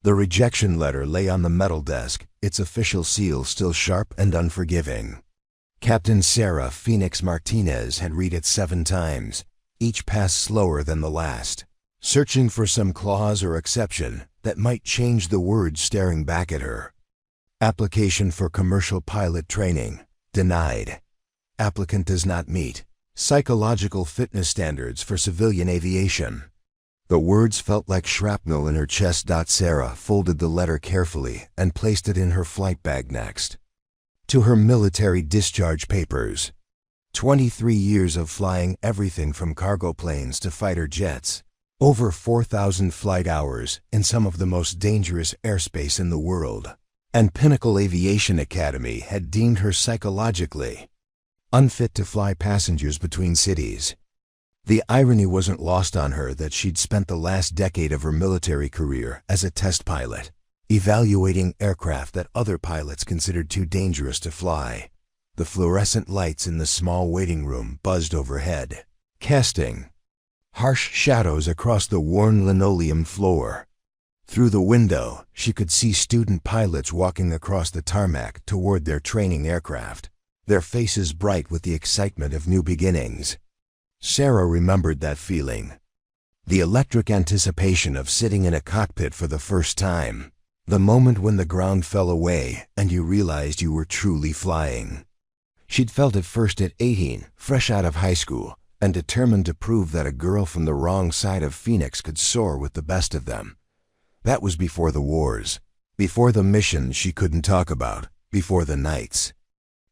The rejection letter lay on the metal desk, its official seal still sharp and unforgiving. Captain Sarah Phoenix Martinez had read it 7 times, each pass slower than the last, searching for some clause or exception that might change the words staring back at her. Application for commercial pilot training, denied. Applicant does not meet psychological fitness standards for civilian aviation. The words felt like shrapnel in her chest. Sarah folded the letter carefully and placed it in her flight bag next. To her military discharge papers. 23 years of flying everything from cargo planes to fighter jets. Over 4,000 flight hours in some of the most dangerous airspace in the world. And Pinnacle Aviation Academy had deemed her psychologically unfit to fly passengers between cities. The irony wasn't lost on her that she'd spent the last decade of her military career as a test pilot, evaluating aircraft that other pilots considered too dangerous to fly. The fluorescent lights in the small waiting room buzzed overhead, casting harsh shadows across the worn linoleum floor. Through the window, she could see student pilots walking across the tarmac toward their training aircraft, their faces bright with the excitement of new beginnings. Sarah remembered that feeling. The electric anticipation of sitting in a cockpit for the first time. The moment when the ground fell away and you realized you were truly flying. She'd felt it first at 18, fresh out of high school, and determined to prove that a girl from the wrong side of Phoenix could soar with the best of them. That was before the wars, before the missions she couldn't talk about, before the nights.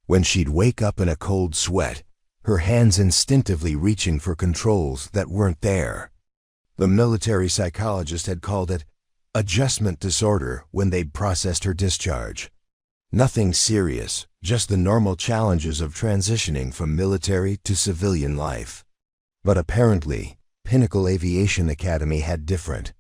When she'd wake up in a cold sweat, her hands instinctively reaching for controls that weren't there. The military psychologist had called it adjustment disorder when they'd processed her discharge. Nothing serious, just the normal challenges of transitioning from military to civilian life. But apparently, Pinnacle Aviation Academy had different.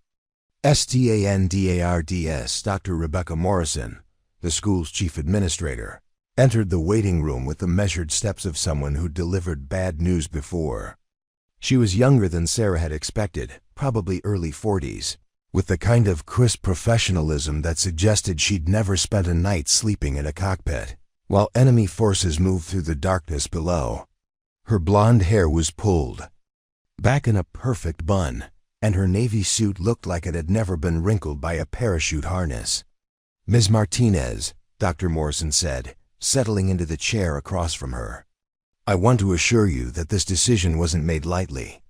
STANDARDS Dr. Rebecca Morrison, the school's chief administrator, entered the waiting room with the measured steps of someone who'd delivered bad news before. She was younger than Sarah had expected, probably early 40s, with the kind of crisp professionalism that suggested she'd never spent a night sleeping in a cockpit, while enemy forces moved through the darkness below. Her blonde hair was pulled back in a perfect bun, and her navy suit looked like it had never been wrinkled by a parachute harness. "Ms. Martinez," Dr. Morrison said, settling into the chair across from her. "I want to assure you that this decision wasn't made lightly.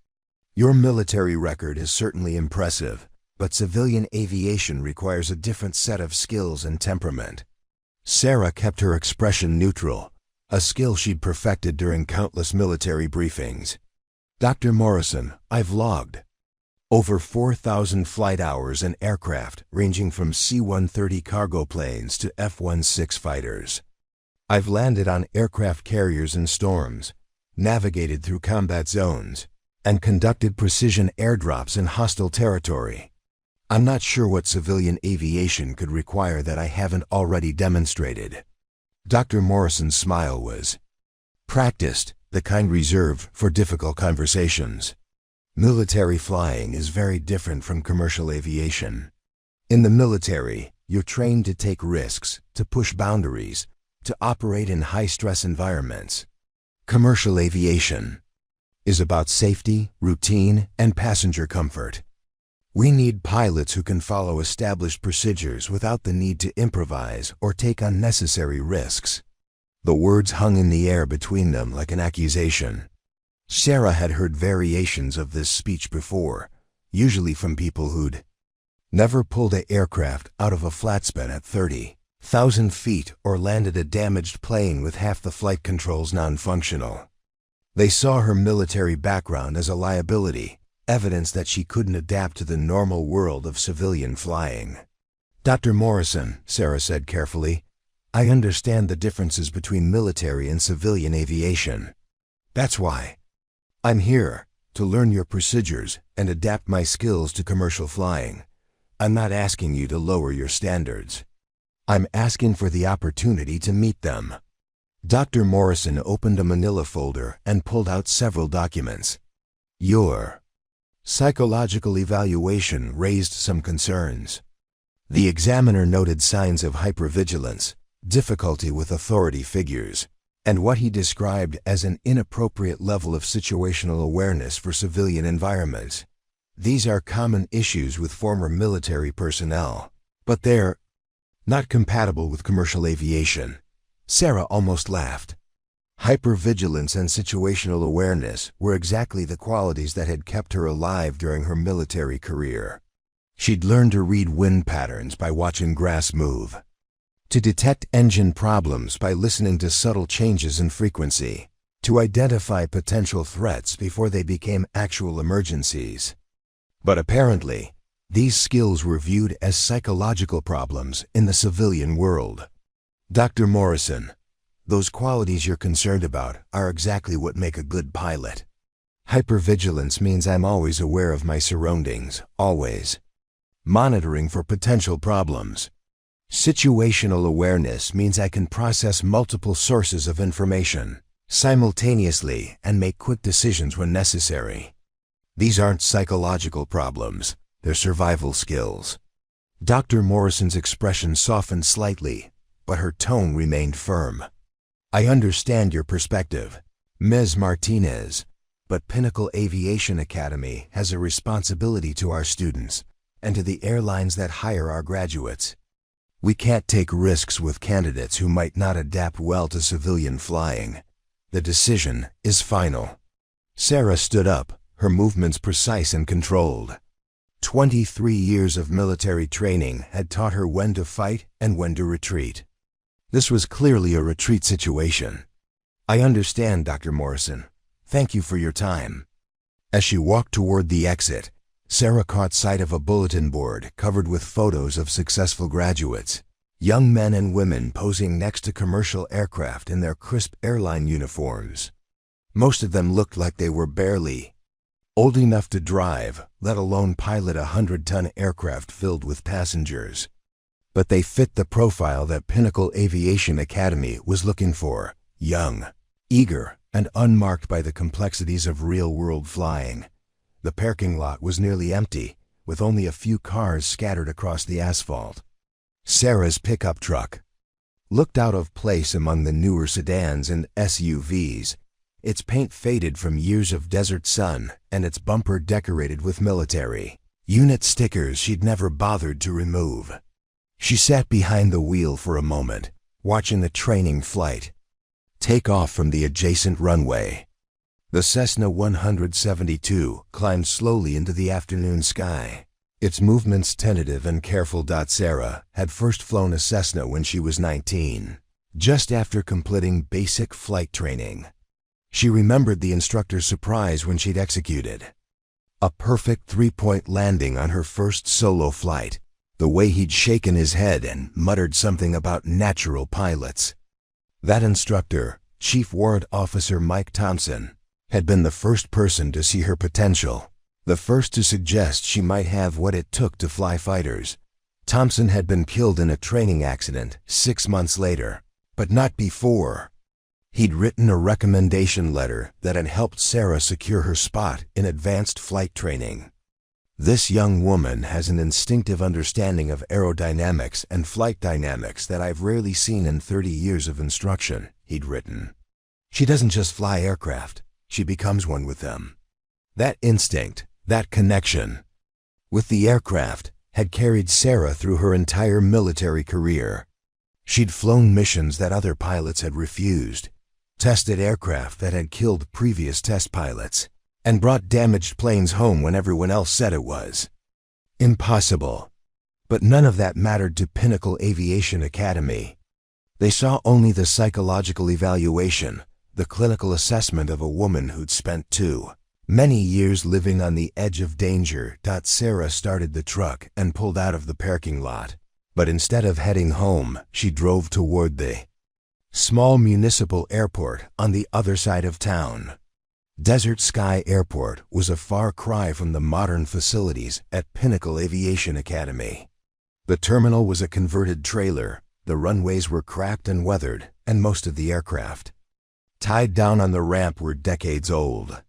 Your military record is certainly impressive, but civilian aviation requires a different set of skills and temperament." Sarah kept her expression neutral, a skill she'd perfected during countless military briefings. "Dr. Morrison, I've logged over 4,000 flight hours in aircraft ranging from C-130 cargo planes to F-16 fighters. I've landed on aircraft carriers in storms, navigated through combat zones, and conducted precision airdrops in hostile territory. I'm not sure what civilian aviation could require that I haven't already demonstrated." Dr. Morrison's smile was practiced, the kind reserved for difficult conversations. Military flying is very different from commercial aviation. In the military, you're trained to take risks, to push boundaries, to operate in high-stress environments. Commercial aviation is about safety, routine, and passenger comfort. We need pilots who can follow established procedures without the need to improvise or take unnecessary risks. The words hung in the air between them like an accusation. Sarah had heard variations of this speech before, usually from people who'd never pulled an aircraft out of a flatbed at 30,000 feet or landed a damaged plane with half the flight controls non-functional. They saw her military background as a liability, evidence that she couldn't adapt to the normal world of civilian flying. "Dr. Morrison," Sarah said carefully, "I understand the differences between military and civilian aviation. That's why I'm here, to learn your procedures and adapt my skills to commercial flying. I'm not asking you to lower your standards. I'm asking for the opportunity to meet them." Dr. Morrison opened a manila folder and pulled out several documents. "Your psychological evaluation raised some concerns. The examiner noted signs of hypervigilance, difficulty with authority figures, and what he described as an inappropriate level of situational awareness for civilian environments. These are common issues with former military personnel, but they're not compatible with commercial aviation. Sarah almost laughed. Hypervigilance and situational awareness were exactly the qualities that had kept her alive during her military career. She'd learned to read wind patterns by watching grass move, to detect engine problems by listening to subtle changes in frequency, to identify potential threats before they became actual emergencies. But apparently, these skills were viewed as psychological problems in the civilian world. Dr. Morrison, those qualities you're concerned about are exactly what make a good pilot. Hypervigilance means I'm always aware of my surroundings, always. Monitoring for potential problems. Situational awareness means I can process multiple sources of information simultaneously and make quick decisions when necessary. These aren't psychological problems, they're survival skills. Dr. Morrison's expression softened slightly, but her tone remained firm. I understand your perspective, Ms. Martinez, but Pinnacle Aviation Academy has a responsibility to our students and to the airlines that hire our graduates. We can't take risks with candidates who might not adapt well to civilian flying. The decision is final. Sarah stood up, her movements precise and controlled. 23 years of military training had taught her when to fight and when to retreat. This was clearly a retreat situation. I understand, Dr. Morrison. Thank you for your time. As she walked toward the exit, Sarah caught sight of a bulletin board covered with photos of successful graduates, young men and women posing next to commercial aircraft in their crisp airline uniforms. Most of them looked like they were barely old enough to drive, let alone pilot a 100-ton aircraft filled with passengers. But they fit the profile that Pinnacle Aviation Academy was looking for: young, eager, and unmarked by the complexities of real-world flying. The parking lot was nearly empty, with only a few cars scattered across the asphalt. Sarah's pickup truck looked out of place among the newer sedans and SUVs, its paint faded from years of desert sun and its bumper decorated with military unit stickers she'd never bothered to remove. She sat behind the wheel for a moment, watching the training flight take off from the adjacent runway. The Cessna 172 climbed slowly into the afternoon sky, its movements tentative and careful. Sarah had first flown a Cessna when she was 19, just after completing basic flight training. She remembered the instructor's surprise when she'd executed a perfect three-point landing on her first solo flight, the way he'd shaken his head and muttered something about natural pilots. That instructor, Chief Warrant Officer Mike Thompson, had been the first person to see her potential, the first to suggest she might have what it took to fly fighters. Thompson had been killed in a training accident 6 months later, but not before. He'd written a recommendation letter that had helped Sarah secure her spot in advanced flight training. This young woman has an instinctive understanding of aerodynamics and flight dynamics that I've rarely seen in 30 years of instruction, he'd written. She doesn't just fly aircraft, she becomes one with them. That instinct, that connection with the aircraft, had carried Sarah through her entire military career. She'd flown missions that other pilots had refused, tested aircraft that had killed previous test pilots, and brought damaged planes home when everyone else said it was impossible. But none of that mattered to Pinnacle Aviation Academy. They saw only the psychological evaluation, the clinical assessment of a woman who'd spent too many years living on the edge of danger. Sarah started the truck and pulled out of the parking lot, but instead of heading home, she drove toward the small municipal airport on the other side of town. Desert Sky Airport was a far cry from the modern facilities at Pinnacle Aviation Academy. The terminal was a converted trailer, the runways were cracked and weathered, and most of the aircraft tied down on the ramp were decades old.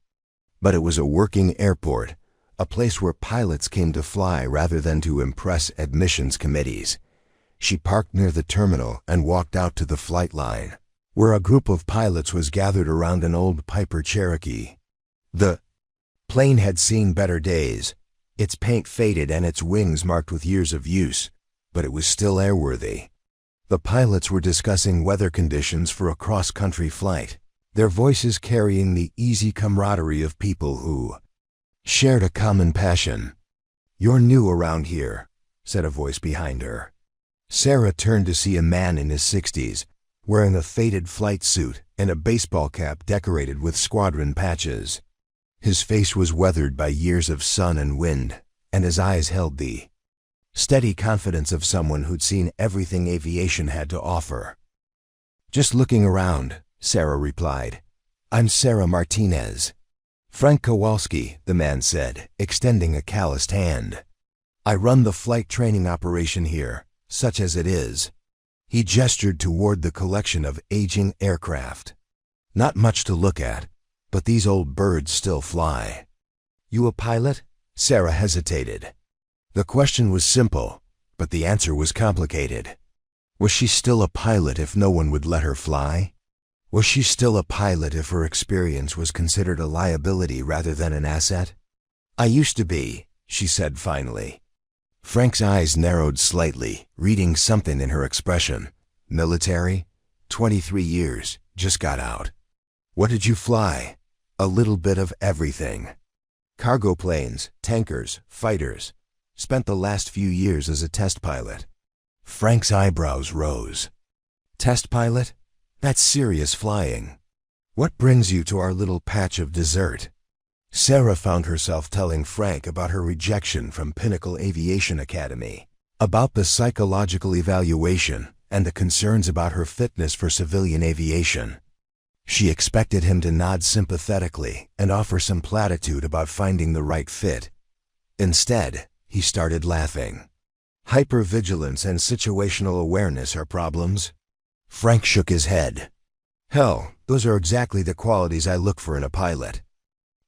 But it was a working airport, a place where pilots came to fly rather than to impress admissions committees. She parked near the terminal and walked out to the flight line, where a group of pilots was gathered around an old Piper Cherokee. The plane had seen better days, its paint faded and its wings marked with years of use, but it was still airworthy. The pilots were discussing weather conditions for a cross-country flight, their voices carrying the easy camaraderie of people who shared a common passion. "You're new around here," said a voice behind her. Sarah turned to see a man in his 60s, wearing a faded flight suit and a baseball cap decorated with squadron patches. His face was weathered by years of sun and wind, and his eyes held the steady confidence of someone who'd seen everything aviation had to offer. "Just looking around," Sarah replied. "I'm Sarah Martinez." "Frank Kowalski," the man said, extending a calloused hand. "I run the flight training operation here, such as it is." He gestured toward the collection of aging aircraft. "Not much to look at, but these old birds still fly." "You a pilot?" Sarah hesitated. The question was simple, but the answer was complicated. Was she still a pilot if no one would let her fly? Was she still a pilot if her experience was considered a liability rather than an asset? "I used to be," she said finally. Frank's eyes narrowed slightly, reading something in her expression. "Military? 23 years, just got out." "What did you fly?" "A little bit of everything. Cargo planes, tankers, fighters. Spent the last few years as a test pilot." Frank's eyebrows rose. "Test pilot? That's serious flying. What brings you to our little patch of desert?" Sarah found herself telling Frank about her rejection from Pinnacle Aviation Academy, about the psychological evaluation and the concerns about her fitness for civilian aviation. She expected him to nod sympathetically and offer some platitude about finding the right fit. Instead, he started laughing. "Hypervigilance and situational awareness are problems?" Frank shook his head. "Hell, those are exactly the qualities I look for in a pilot."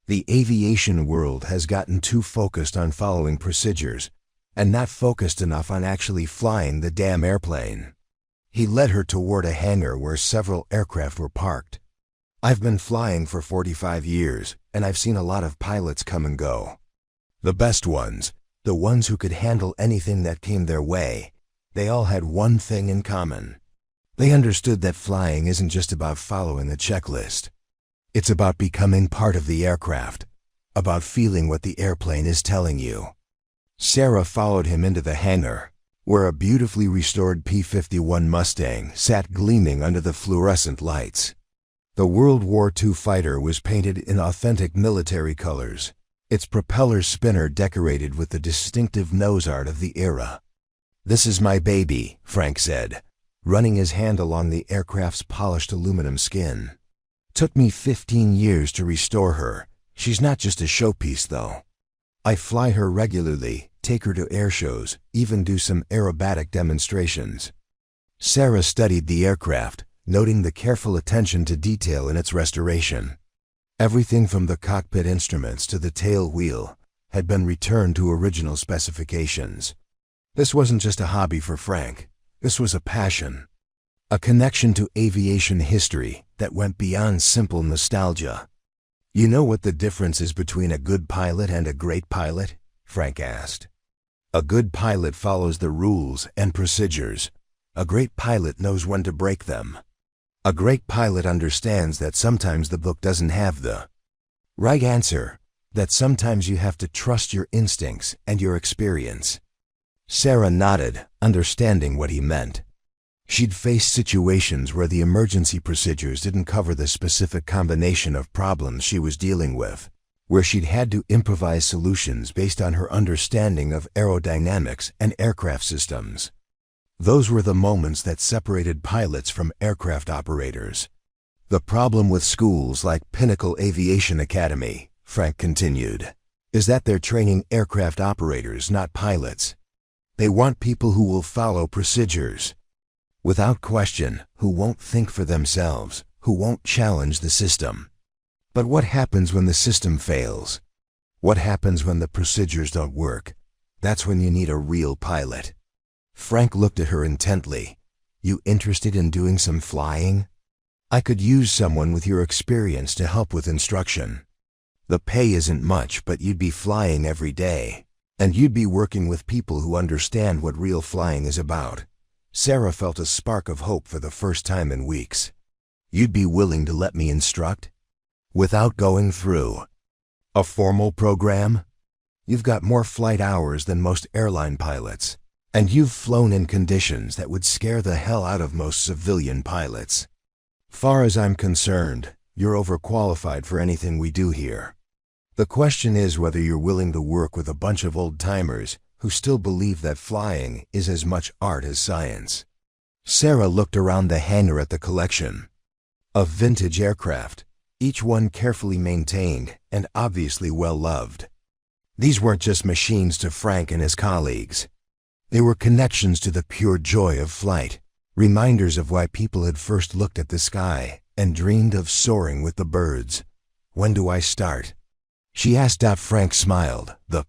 The aviation world has gotten too focused on following procedures and not focused enough on actually flying the damn airplane. He led her toward a hangar where several aircraft were parked. "I've been flying for 45 years, and I've seen a lot of pilots come and go. The best ones, the ones who could handle anything that came their way, they all had one thing in common. They understood that flying isn't just about following a checklist. It's about becoming part of the aircraft, about feeling what the airplane is telling you." Sarah followed him into the hangar, where a beautifully restored P-51 Mustang sat gleaming under the fluorescent lights. The World War II fighter was painted in authentic military colors, its propeller spinner decorated with the distinctive nose art of the era. "This is my baby," Frank said, running his hand along the aircraft's polished aluminum skin. "Took me 15 years to restore her. She's not just a showpiece, though. I fly her regularly, take her to air shows, even do some aerobatic demonstrations." Sarah studied the aircraft, noting the careful attention to detail in its restoration. Everything from the cockpit instruments to the tail wheel had been returned to original specifications. This wasn't just a hobby for Frank. This was a passion, a connection to aviation history that went beyond simple nostalgia. "You know what the difference is between a good pilot and a great pilot?" Frank asked. "A good pilot follows the rules and procedures. A great pilot knows when to break them. A great pilot understands that sometimes the book doesn't have the right answer, that sometimes you have to trust your instincts and your experience." Sarah nodded, understanding what he meant. She'd faced situations where the emergency procedures didn't cover the specific combination of problems she was dealing with, where she'd had to improvise solutions based on her understanding of aerodynamics and aircraft systems. Those were the moments that separated pilots from aircraft operators. "The problem with schools like Pinnacle Aviation Academy," Frank continued, "is that they're training aircraft operators, not pilots. They want people who will follow procedures, without question, who won't think for themselves, who won't challenge the system." "But what happens when the system fails? What happens when the procedures don't work? That's when you need a real pilot. Frank looked at her intently. You interested in doing some flying? I could use someone with your experience to help with instruction. The pay isn't much, but you'd be flying every day. And you'd be working with people who understand what real flying is about. Sarah felt a spark of hope for the first time in weeks. You'd be willing to let me instruct? Without going through a formal program? You've got more flight hours than most airline pilots, and you've flown in conditions that would scare the hell out of most civilian pilots. Far as I'm concerned, you're overqualified for anything we do here. The question is whether you're willing to work with a bunch of old-timers who still believe that flying is as much art as science. Sarah looked around the hangar at the collection of vintage aircraft, each one carefully maintained and obviously well-loved. These weren't just machines to Frank and his colleagues. They were connections to the pure joy of flight, reminders of why people had first looked at the sky and dreamed of soaring with the birds. When do I start? She asked. Frank smiled, the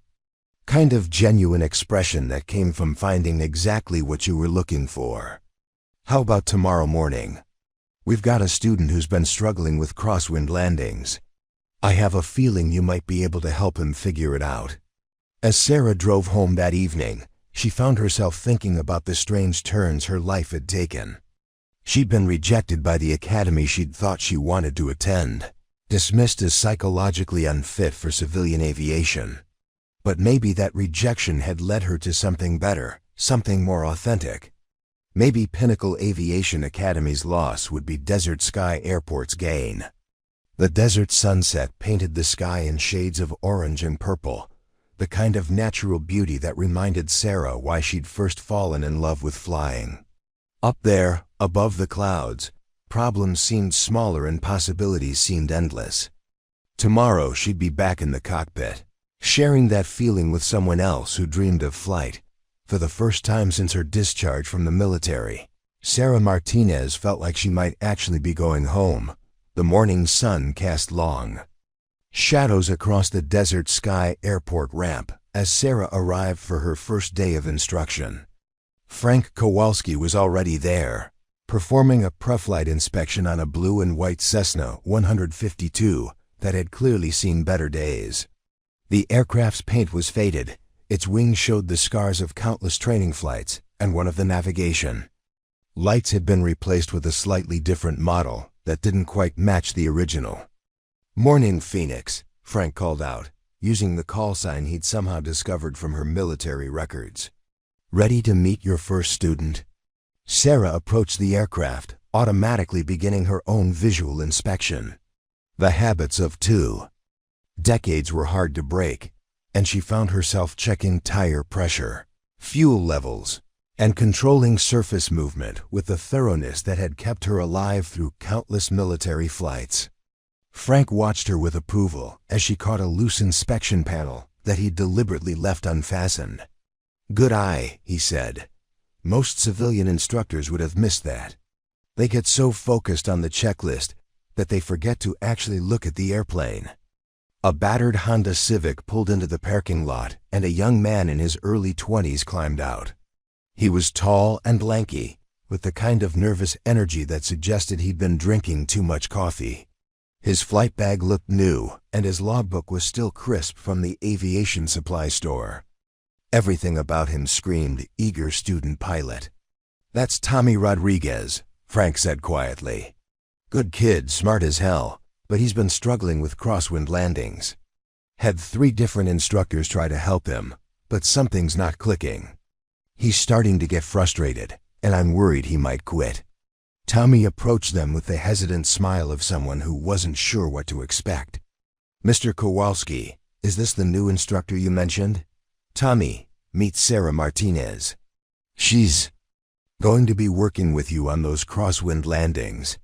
kind of genuine expression that came from finding exactly what you were looking for. How about tomorrow morning? We've got a student who's been struggling with crosswind landings. I have a feeling you might be able to help him figure it out. As Sarah drove home that evening, she found herself thinking about the strange turns her life had taken. She'd been rejected by the academy she'd thought she wanted to attend, dismissed as psychologically unfit for civilian aviation. But maybe that rejection had led her to something better, something more authentic. Maybe Pinnacle Aviation Academy's loss would be Desert Sky Airport's gain. The desert sunset painted the sky in shades of orange and purple, the kind of natural beauty that reminded Sarah why she'd first fallen in love with flying. Up there, above the clouds, problems seemed smaller and possibilities seemed endless. Tomorrow she'd be back in the cockpit, sharing that feeling with someone else who dreamed of flight. For the first time since her discharge from the military, Sarah Martinez felt like she might actually be going home. The morning sun cast long shadows across the Desert Sky Airport ramp as Sarah arrived for her first day of instruction. Frank Kowalski was already there, performing a pre-flight inspection on a blue and white Cessna 152 that had clearly seen better days. The aircraft's paint was faded, its wings showed the scars of countless training flights and one of the navigation. Lights had been replaced with a slightly different model that didn't quite match the original. "Morning, Phoenix," Frank called out, using the call sign he'd somehow discovered from her military records. "Ready to meet your first student?" Sarah approached the aircraft, automatically beginning her own visual inspection. The habits of 2 decades were hard to break, and she found herself checking tire pressure, fuel levels, and controlling surface movement with the thoroughness that had kept her alive through countless military flights. Frank watched her with approval as she caught a loose inspection panel that he'd deliberately left unfastened. "Good eye," he said. Most civilian instructors would have missed that. They get so focused on the checklist that they forget to actually look at the airplane. A battered Honda Civic pulled into the parking lot, and a young man in his early 20s climbed out. He was tall and lanky, with the kind of nervous energy that suggested he'd been drinking too much coffee. His flight bag looked new, and his logbook was still crisp from the aviation supply store. Everything about him screamed eager student pilot. "That's Tommy Rodriguez," Frank said quietly. "Good kid, smart as hell, but he's been struggling with crosswind landings. Had 3 different instructors try to help him, but something's not clicking. He's starting to get frustrated, and I'm worried he might quit." Tommy approached them with the hesitant smile of someone who wasn't sure what to expect. "Mr. Kowalski, is this the new instructor you mentioned? Tommy, meet Sarah Martinez. She's going to be working with you on those crosswind landings."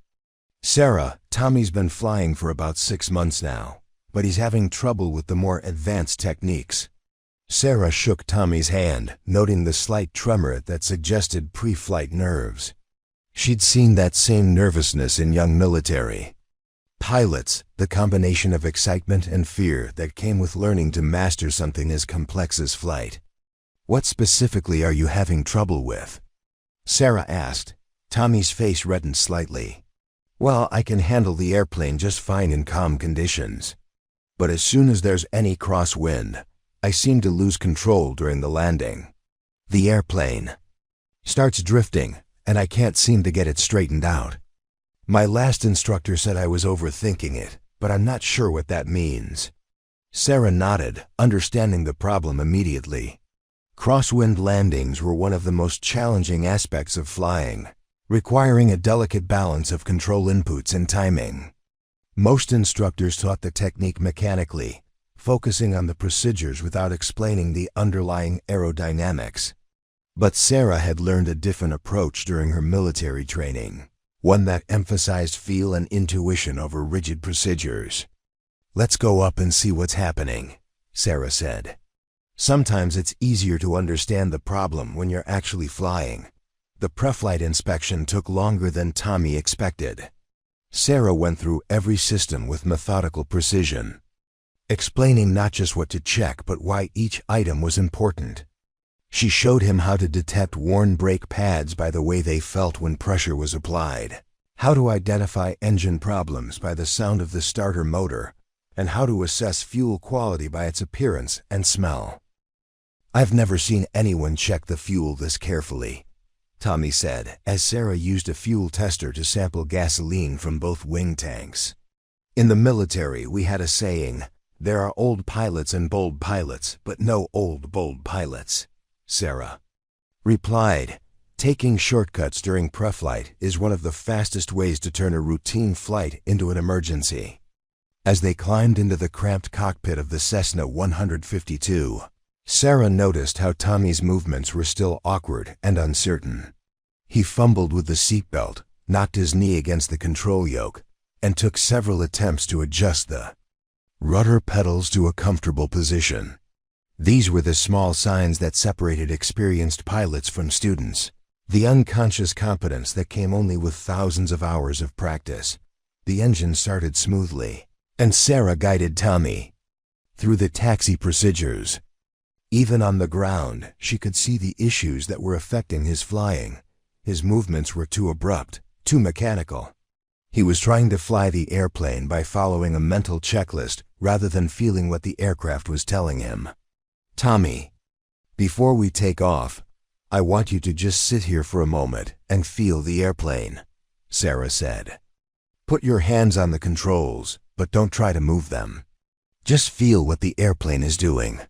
Sarah, Tommy's been flying for about 6 months now, but he's having trouble with the more advanced techniques. Sarah shook Tommy's hand, noting the slight tremor that suggested pre-flight nerves. She'd seen that same nervousness in young military Pilots, the combination of excitement and fear that came with learning to master something as complex as flight. What specifically are you having trouble with? Sarah asked. Tommy's face reddened slightly. Well, I can handle the airplane just fine in calm conditions. But as soon as there's any crosswind, I seem to lose control during the landing. The airplane starts drifting, and I can't seem to get it straightened out. My last instructor said I was overthinking it, but I'm not sure what that means. Sarah nodded, understanding the problem immediately. Crosswind landings were one of the most challenging aspects of flying, requiring a delicate balance of control inputs and timing. Most instructors taught the technique mechanically, focusing on the procedures without explaining the underlying aerodynamics. But Sarah had learned a different approach during her military training, one that emphasized feel and intuition over rigid procedures. Let's go up and see what's happening, Sarah said. Sometimes it's easier to understand the problem when you're actually flying. The pre-flight inspection took longer than Tommy expected. Sarah went through every system with methodical precision, explaining not just what to check but why each item was important. She showed him how to detect worn brake pads by the way they felt when pressure was applied, how to identify engine problems by the sound of the starter motor, and how to assess fuel quality by its appearance and smell. I've never seen anyone check the fuel this carefully, Tommy said, as Sarah used a fuel tester to sample gasoline from both wing tanks. In the military, we had a saying, "There are old pilots and bold pilots, but no old, bold pilots," Sarah replied. Taking shortcuts during pre-flight is one of the fastest ways to turn a routine flight into an emergency. As they climbed into the cramped cockpit of the Cessna 152, Sarah noticed how Tommy's movements were still awkward and uncertain. He fumbled with the seatbelt, knocked his knee against the control yoke, and took several attempts to adjust the rudder pedals to a comfortable position. These were the small signs that separated experienced pilots from students, the unconscious competence that came only with thousands of hours of practice. The engine started smoothly, and Sarah guided Tommy through the taxi procedures. Even on the ground, she could see the issues that were affecting his flying. His movements were too abrupt, too mechanical. He was trying to fly the airplane by following a mental checklist rather than feeling what the aircraft was telling him. Tommy, before we take off, I want you to just sit here for a moment and feel the airplane, Sarah said. Put your hands on the controls, but don't try to move them. Just feel what the airplane is doing.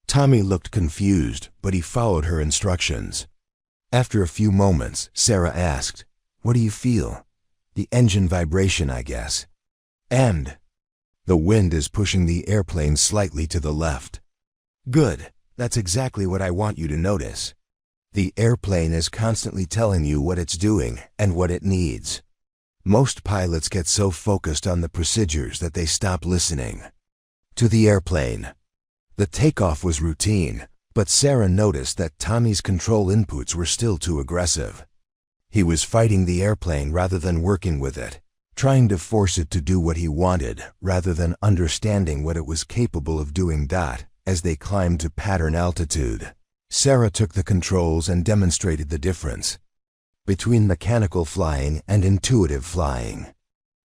Tommy looked confused, but he followed her instructions. After a few moments, Sarah asked, "What do you feel?" "The engine vibration, I guess." "And?" "The wind is pushing the airplane slightly to the left." "Good. That's exactly what I want you to notice. The airplane is constantly telling you what it's doing and what it needs." Most pilots get so focused on the procedures that they stop listening to the airplane. The takeoff was routine, but Sarah noticed that Tommy's control inputs were still too aggressive. He was fighting the airplane rather than working with it, trying to force it to do what he wanted rather than understanding what it was capable of doing. As they climbed to pattern altitude, Sarah took the controls and demonstrated the difference between mechanical flying and intuitive flying.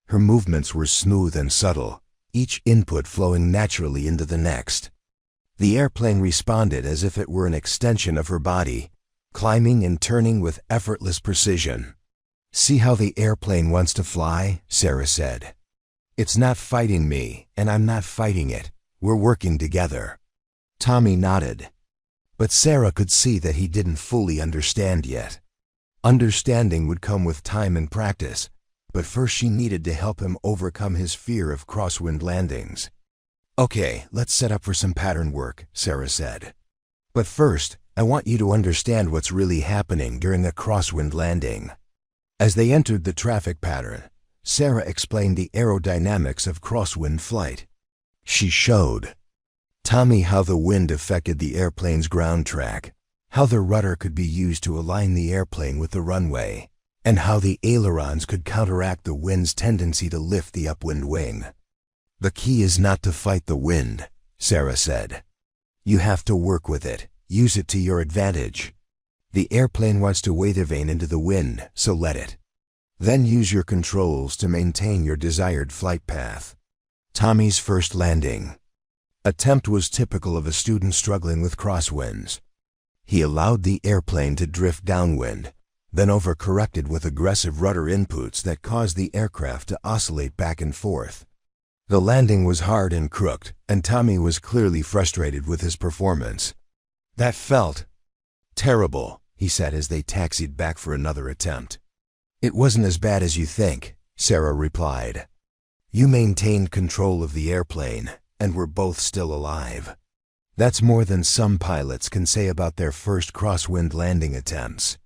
Her movements were smooth and subtle, each input flowing naturally into the next. The airplane responded as if it were an extension of her body, climbing and turning with effortless precision. "See how the airplane wants to fly?" Sarah said. "It's not fighting me, and I'm not fighting it. We're working together." Tommy nodded, but Sarah could see that he didn't fully understand yet. Understanding would come with time and practice, but first she needed to help him overcome his fear of crosswind landings. "Okay, let's set up for some pattern work," Sarah said. "But first, I want you to understand what's really happening during a crosswind landing." As they entered the traffic pattern, Sarah explained the aerodynamics of crosswind flight. She showed Tommy how the wind affected the airplane's ground track, how the rudder could be used to align the airplane with the runway, and how the ailerons could counteract the wind's tendency to lift the upwind wing. "The key is not to fight the wind," Sarah said. "You have to work with it, use it to your advantage. The airplane wants to weather vane into the wind, so let it. Then use your controls to maintain your desired flight path." Tommy's first landing attempt was typical of a student struggling with crosswinds. He allowed the airplane to drift downwind, then overcorrected with aggressive rudder inputs that caused the aircraft to oscillate back and forth. The landing was hard and crooked, and Tommy was clearly frustrated with his performance. "That felt terrible," he said as they taxied back for another attempt. "It wasn't as bad as you think," Sarah replied. "You maintained control of the airplane, and we're both still alive. That's more than some pilots can say about their first crosswind landing attempts."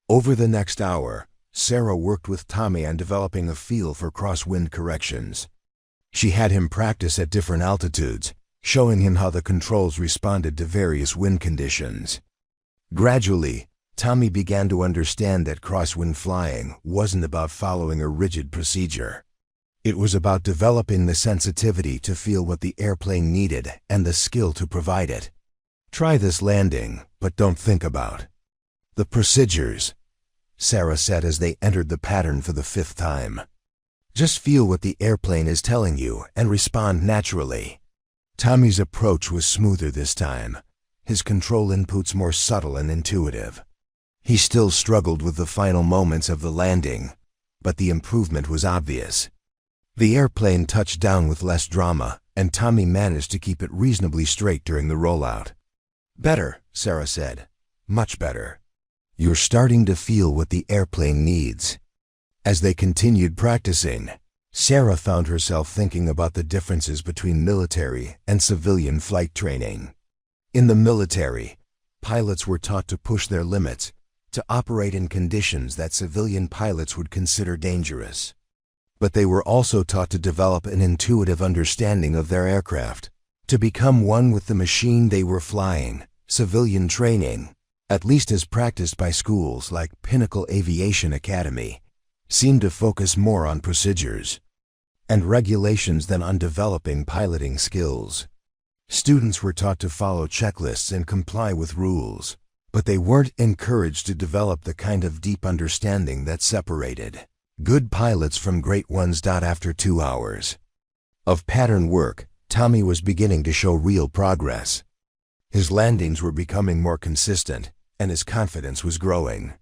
Over the next hour, Sarah worked with Tommy on developing a feel for crosswind corrections. She had him practice at different altitudes, showing him how the controls responded to various wind conditions. Gradually, Tommy began to understand that crosswind flying wasn't about following a rigid procedure. It was about developing the sensitivity to feel what the airplane needed and the skill to provide it. "Try this landing, but don't think about the procedures," Sarah said as they entered the pattern for the 5th time. "Just feel what the airplane is telling you and respond naturally." Tommy's approach was smoother this time, his control inputs more subtle and intuitive. He still struggled with the final moments of the landing, but the improvement was obvious. The airplane touched down with less drama, and Tommy managed to keep it reasonably straight during the rollout. "Better," Sarah said. "Much better. You're starting to feel what the airplane needs." As they continued practicing, Sarah found herself thinking about the differences between military and civilian flight training. In the military, pilots were taught to push their limits, to operate in conditions that civilian pilots would consider dangerous. But they were also taught to develop an intuitive understanding of their aircraft, to become one with the machine they were flying. Civilian training, at least as practiced by schools like Pinnacle Aviation Academy, seemed to focus more on procedures and regulations than on developing piloting skills. Students were taught to follow checklists and comply with rules, but they weren't encouraged to develop the kind of deep understanding that separated good pilots from great ones. After 2 hours of pattern work, Tommy was beginning to show real progress. His landings were becoming more consistent, and his confidence was growing.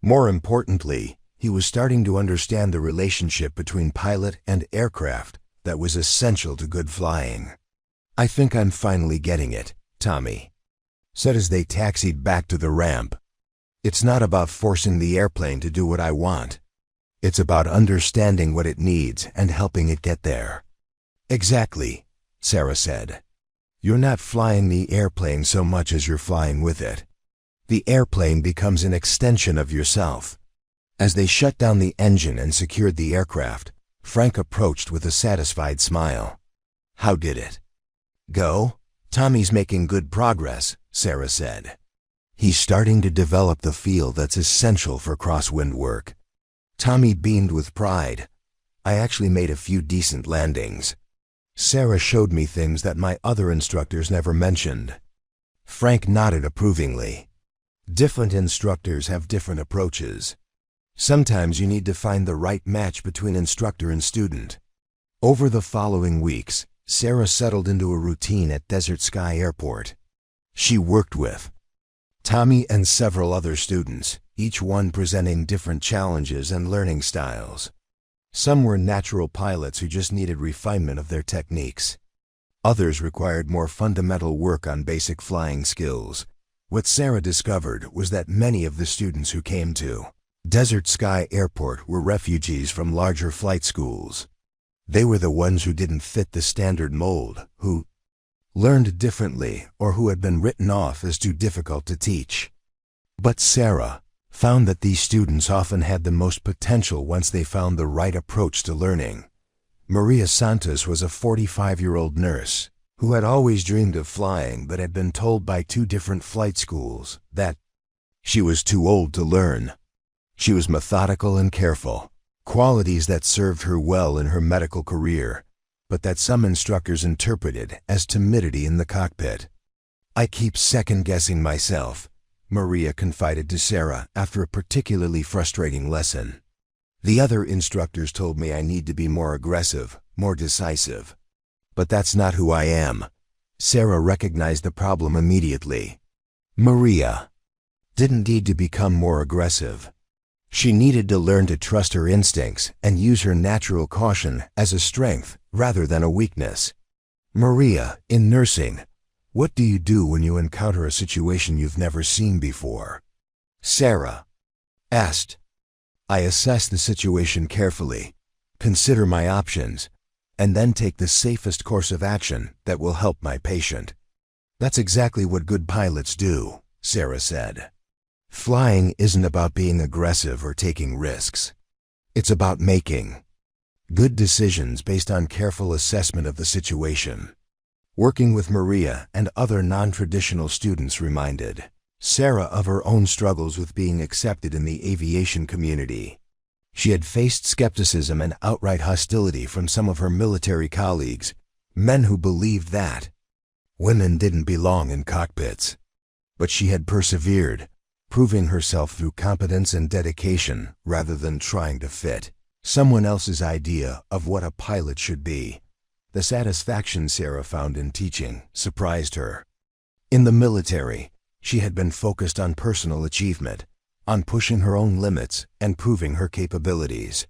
More importantly, he was starting to understand the relationship between pilot and aircraft that was essential to good flying. "I think I'm finally getting it," Tommy said as they taxied back to the ramp. "It's not about forcing the airplane to do what I want. It's about understanding what it needs and helping it get there." "Exactly," Sarah said. "You're not flying the airplane so much as you're flying with it. The airplane becomes an extension of yourself." As they shut down the engine and secured the aircraft, Frank approached with a satisfied smile. "How did it go?" "Tommy's making good progress," Sarah said. "He's starting to develop the feel that's essential for crosswind work." Tommy beamed with pride. "I actually made a few decent landings. Sarah showed me things that my other instructors never mentioned." Frank nodded approvingly. Different instructors have different approaches. Sometimes you need to find the right match between instructor and student. Over the following weeks, Sarah settled into a routine at Desert Sky Airport. She worked with Tommy and several other students, each one presenting different challenges and learning styles. Some were natural pilots who just needed refinement of their techniques. Others required more fundamental work on basic flying skills. What Sarah discovered was that many of the students who came to Desert Sky Airport were refugees from larger flight schools. They were the ones who didn't fit the standard mold, who learned differently, or who had been written off as too difficult to teach. But Sarah found that these students often had the most potential once they found the right approach to learning. Maria Santos was a 45-year-old nurse who had always dreamed of flying but had been told by 2 different flight schools that she was too old to learn. She was methodical and careful, qualities that served her well in her medical career, but that some instructors interpreted as timidity in the cockpit. "I keep second-guessing myself," Maria confided to Sarah after a particularly frustrating lesson. "The other instructors told me I need to be more aggressive, more decisive. But that's not who I am." Sarah recognized the problem immediately. Maria didn't need to become more aggressive. She needed to learn to trust her instincts and use her natural caution as a strength rather than a weakness. "Maria, in nursing, what do you do when you encounter a situation you've never seen before?" Sarah asked. "I assess the situation carefully, consider my options, and then take the safest course of action that will help my patient." "That's exactly what good pilots do," Sarah said. "Flying isn't about being aggressive or taking risks. It's about making good decisions based on careful assessment of the situation." Working with Maria and other non-traditional students reminded Sarah of her own struggles with being accepted in the aviation community. She had faced skepticism and outright hostility from some of her military colleagues, men who believed that women didn't belong in cockpits. But she had persevered, proving herself through competence and dedication rather than trying to fit someone else's idea of what a pilot should be. The satisfaction Sarah found in teaching surprised her. In the military, she had been focused on personal achievement, on pushing her own limits and proving her capabilities.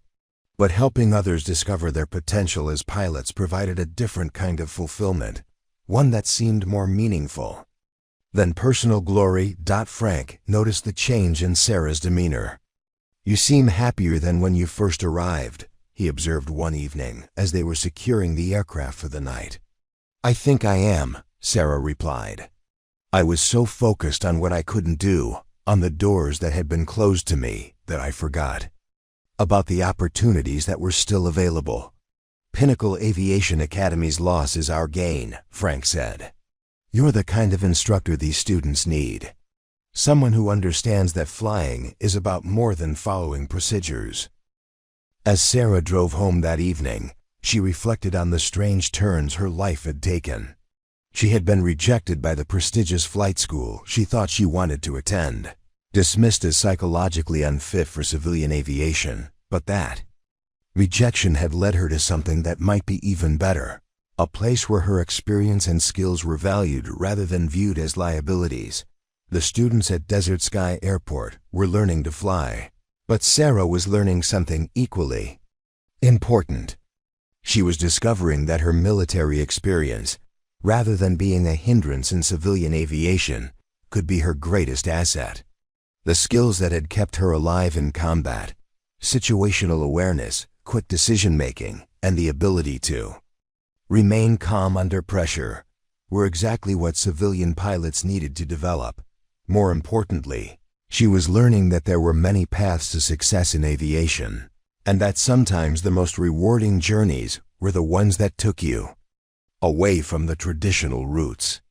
But helping others discover their potential as pilots provided a different kind of fulfillment, one that seemed more meaningful than personal glory. Frank noticed the change in Sarah's demeanor. "You seem happier than when you first arrived," he observed one evening as they were securing the aircraft for the night. "I think I am," Sarah replied. "I was so focused on what I couldn't do, on the doors that had been closed to me, that I forgot about the opportunities that were still available." "Pinnacle Aviation Academy's loss is our gain," Frank said. "You're the kind of instructor these students need. Someone who understands that flying is about more than following procedures." As Sarah drove home that evening, she reflected on the strange turns her life had taken. She had been rejected by the prestigious flight school she thought she wanted to attend, dismissed as psychologically unfit for civilian aviation, but that rejection had led her to something that might be even better. A place where her experience and skills were valued rather than viewed as liabilities. The students at Desert Sky Airport were learning to fly, but Sarah was learning something equally important. She was discovering that her military experience, rather than being a hindrance in civilian aviation, could be her greatest asset. The skills that had kept her alive in combat, situational awareness, quick decision-making, and the ability to remain calm under pressure, were exactly what civilian pilots needed to develop. More importantly, she was learning that there were many paths to success in aviation, and that sometimes the most rewarding journeys were the ones that took you away from the traditional routes.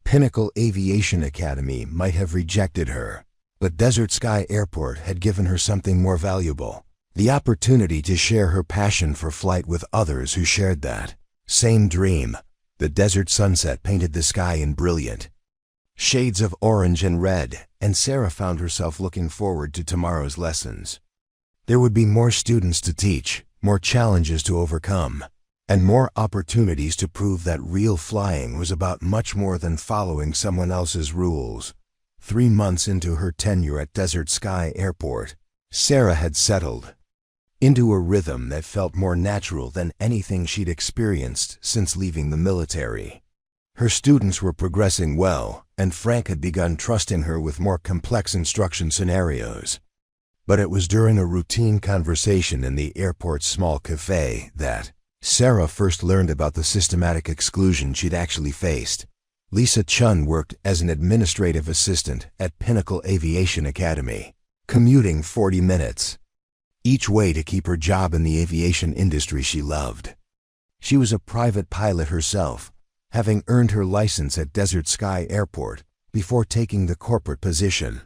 Pinnacle Aviation Academy might have rejected her, but Desert Sky Airport had given her something more valuable: the opportunity to share her passion for flight with others who shared that same dream. The desert sunset painted the sky in brilliant shades of orange and red, and Sarah found herself looking forward to tomorrow's lessons. There would be more students to teach, more challenges to overcome, and more opportunities to prove that real flying was about much more than following someone else's rules. 3 months into her tenure at Desert Sky Airport, Sarah had settled into a rhythm that felt more natural than anything she'd experienced since leaving the military. Her students were progressing well, and Frank had begun trusting her with more complex instruction scenarios. But it was during a routine conversation in the airport's small cafe that Sarah first learned about the systematic exclusion she'd actually faced. Lisa Chun worked as an administrative assistant at Pinnacle Aviation Academy, commuting 40 minutes each way to keep her job in the aviation industry she loved. She was a private pilot herself, having earned her license at Desert Sky Airport before taking the corporate position.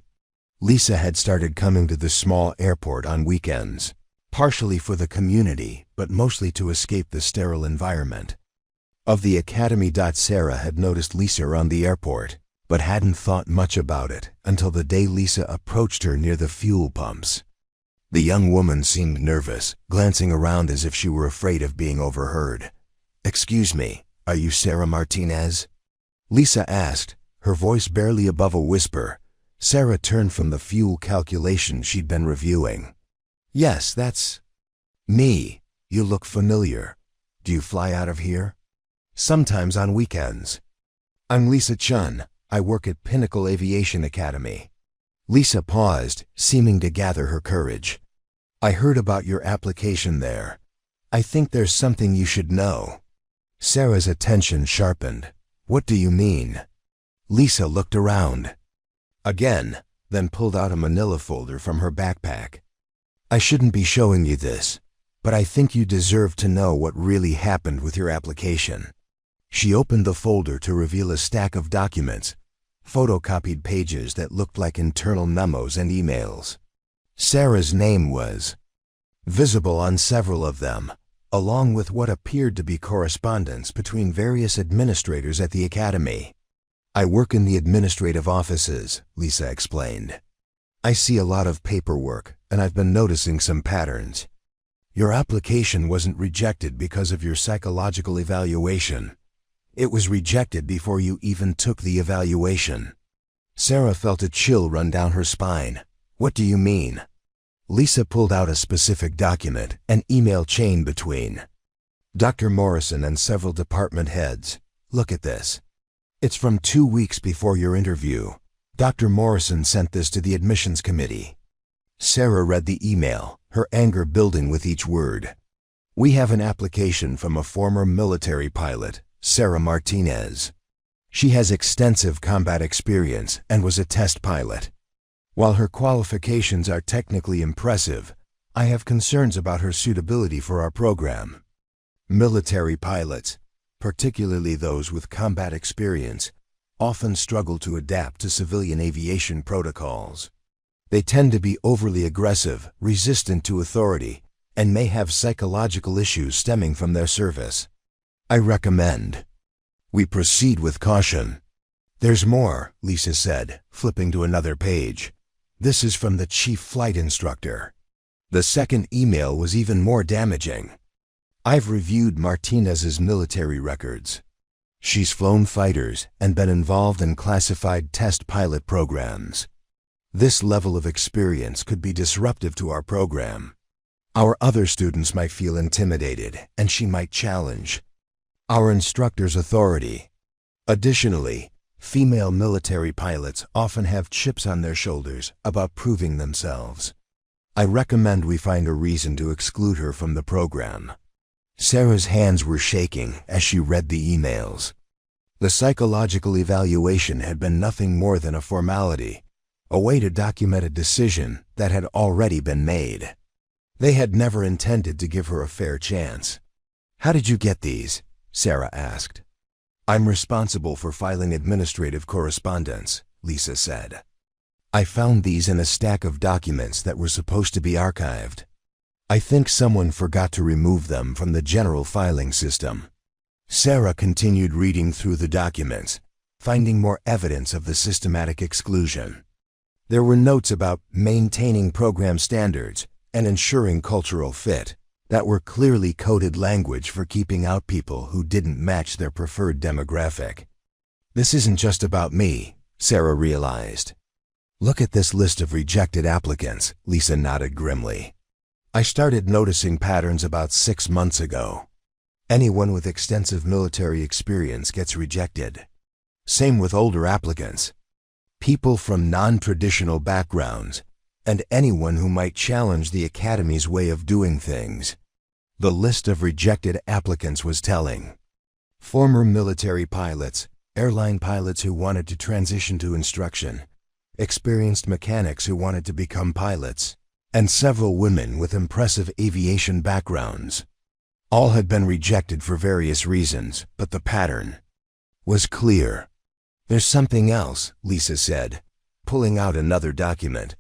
Lisa had started coming to the small airport on weekends, partially for the community, but mostly to escape the sterile environment of the academy. Sarah had noticed Lisa around the airport, but hadn't thought much about it until the day Lisa approached her near the fuel pumps. The young woman seemed nervous, glancing around as if she were afraid of being overheard. "Excuse me, are you Sarah Martinez?" Lisa asked, her voice barely above a whisper. Sarah turned from the fuel calculation she'd been reviewing. "Yes, that's me. You look familiar. Do you fly out of here?" "Sometimes on weekends." "I'm Lisa Chun. I work at Pinnacle Aviation Academy." Lisa paused, seeming to gather her courage. "I heard about your application there. I think there's something you should know." Sarah's attention sharpened. "What do you mean?" Lisa looked around again, then pulled out a manila folder from her backpack. "I shouldn't be showing you this, but I think you deserve to know what really happened with your application." She opened the folder to reveal a stack of documents, photocopied pages that looked like internal memos and emails. Sarah's name was visible on several of them, along with what appeared to be correspondence between various administrators at the academy. "I work in the administrative offices," Lisa explained. "I see a lot of paperwork, and I've been noticing some patterns. Your application wasn't rejected because of your psychological evaluation. It was rejected before you even took the evaluation." Sarah felt a chill run down her spine. "What do you mean?" Lisa pulled out a specific document, an email chain between Dr. Morrison and several department heads. "Look at this. It's from 2 weeks before your interview. Dr. Morrison sent this to the admissions committee." Sarah read the email, her anger building with each word. "We have an application from a former military pilot, Sarah Martinez. She has extensive combat experience and was a test pilot. While her qualifications are technically impressive, I have concerns about her suitability for our program. Military pilots, particularly those with combat experience, often struggle to adapt to civilian aviation protocols. They tend to be overly aggressive, resistant to authority, and may have psychological issues stemming from their service. I recommend we proceed with caution." "There's more," Lisa said, flipping to another page. "This is from the chief flight instructor." The second email was even more damaging. "I've reviewed Martinez's military records. She's flown fighters and been involved in classified test pilot programs. This level of experience could be disruptive to our program. Our other students might feel intimidated, and she might challenge our instructor's authority. Additionally, female military pilots often have chips on their shoulders about proving themselves. I recommend we find a reason to exclude her from the program." Sarah's hands were shaking as she read the emails. The psychological evaluation had been nothing more than a formality, a way to document a decision that had already been made. They had never intended to give her a fair chance. "How did you get these?" Sarah asked. "I'm responsible for filing administrative correspondence," Lisa said. "I found these in a stack of documents that were supposed to be archived. I think someone forgot to remove them from the general filing system." Sarah continued reading through the documents, finding more evidence of the systematic exclusion. There were notes about maintaining program standards and ensuring cultural fit that were clearly coded language for keeping out people who didn't match their preferred demographic. "This isn't just about me," Sarah realized. "Look at this list of rejected applicants," Lisa nodded grimly. "I started noticing patterns about 6 months ago. Anyone with extensive military experience gets rejected. Same with older applicants, people from non-traditional backgrounds, and anyone who might challenge the academy's way of doing things." The list of rejected applicants was telling. Former military pilots, airline pilots who wanted to transition to instruction, experienced mechanics who wanted to become pilots, and several women with impressive aviation backgrounds. All had been rejected for various reasons, but the pattern was clear. "There's something else," Lisa said, pulling out another document.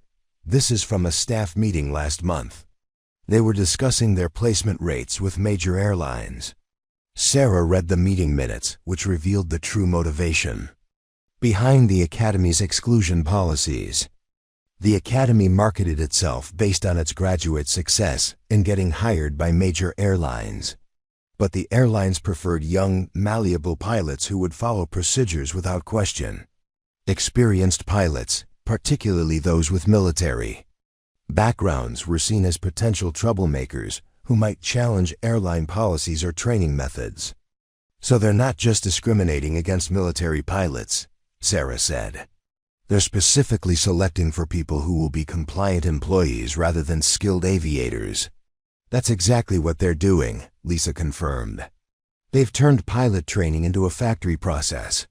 This is from a staff meeting last month. They were discussing their placement rates with major airlines. Sarah read the meeting minutes, which revealed the true motivation behind the Academy's exclusion policies. The Academy marketed itself based on its graduate success in getting hired by major airlines. But the airlines preferred young, malleable pilots who would follow procedures without question. Experienced pilots, particularly those with military backgrounds, were seen as potential troublemakers who might challenge airline policies or training methods. So they're not just discriminating against military pilots, Sarah said. They're specifically selecting for people who will be compliant employees rather than skilled aviators. That's exactly what they're doing, Lisa confirmed. They've turned pilot training into a factory process.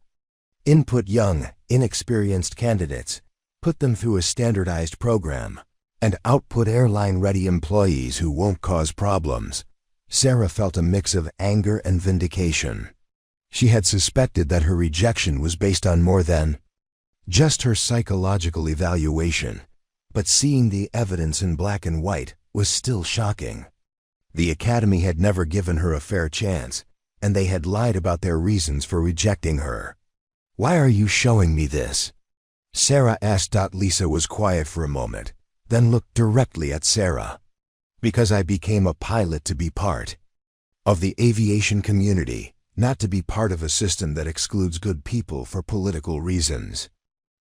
Input young, inexperienced candidates, put them through a standardized program, and output airline-ready employees who won't cause problems. Sarah felt a mix of anger and vindication. She had suspected that her rejection was based on more than just her psychological evaluation, but seeing the evidence in black and white was still shocking. The Academy had never given her a fair chance, and they had lied about their reasons for rejecting her. "Why are you showing me this?" Sarah asked. Lisa was quiet for a moment, then looked directly at Sarah. "Because I became a pilot to be part of the aviation community, not to be part of a system that excludes good people for political reasons.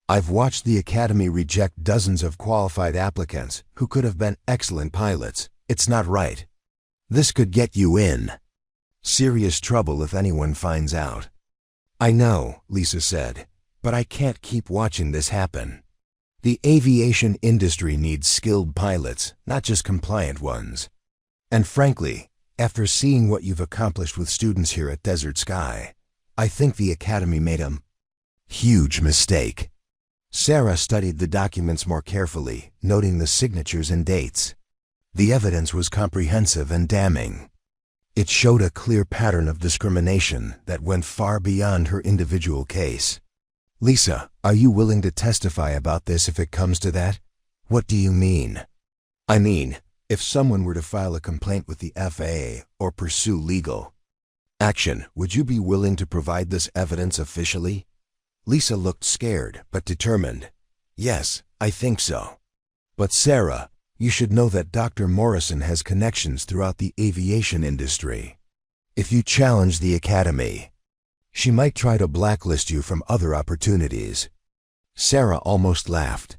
I've watched the Academy reject dozens of qualified applicants who could have been excellent pilots. It's not right. This could get you in serious trouble if anyone finds out." "I know," Lisa said, "but I can't keep watching this happen. The aviation industry needs skilled pilots, not just compliant ones. And frankly, after seeing what you've accomplished with students here at Desert Sky, I think the Academy made a huge mistake." Sarah studied the documents more carefully, noting the signatures and dates. The evidence was comprehensive and damning. It showed a clear pattern of discrimination that went far beyond her individual case. "Lisa, are you willing to testify about this if it comes to that?" "What do you mean?" "I mean, if someone were to file a complaint with the FAA or pursue legal action, would you be willing to provide this evidence officially?" Lisa looked scared but determined. "Yes, I think so. But Sarah, you should know that Dr. Morrison has connections throughout the aviation industry. If you challenge the Academy, she might try to blacklist you from other opportunities." Sarah almost laughed.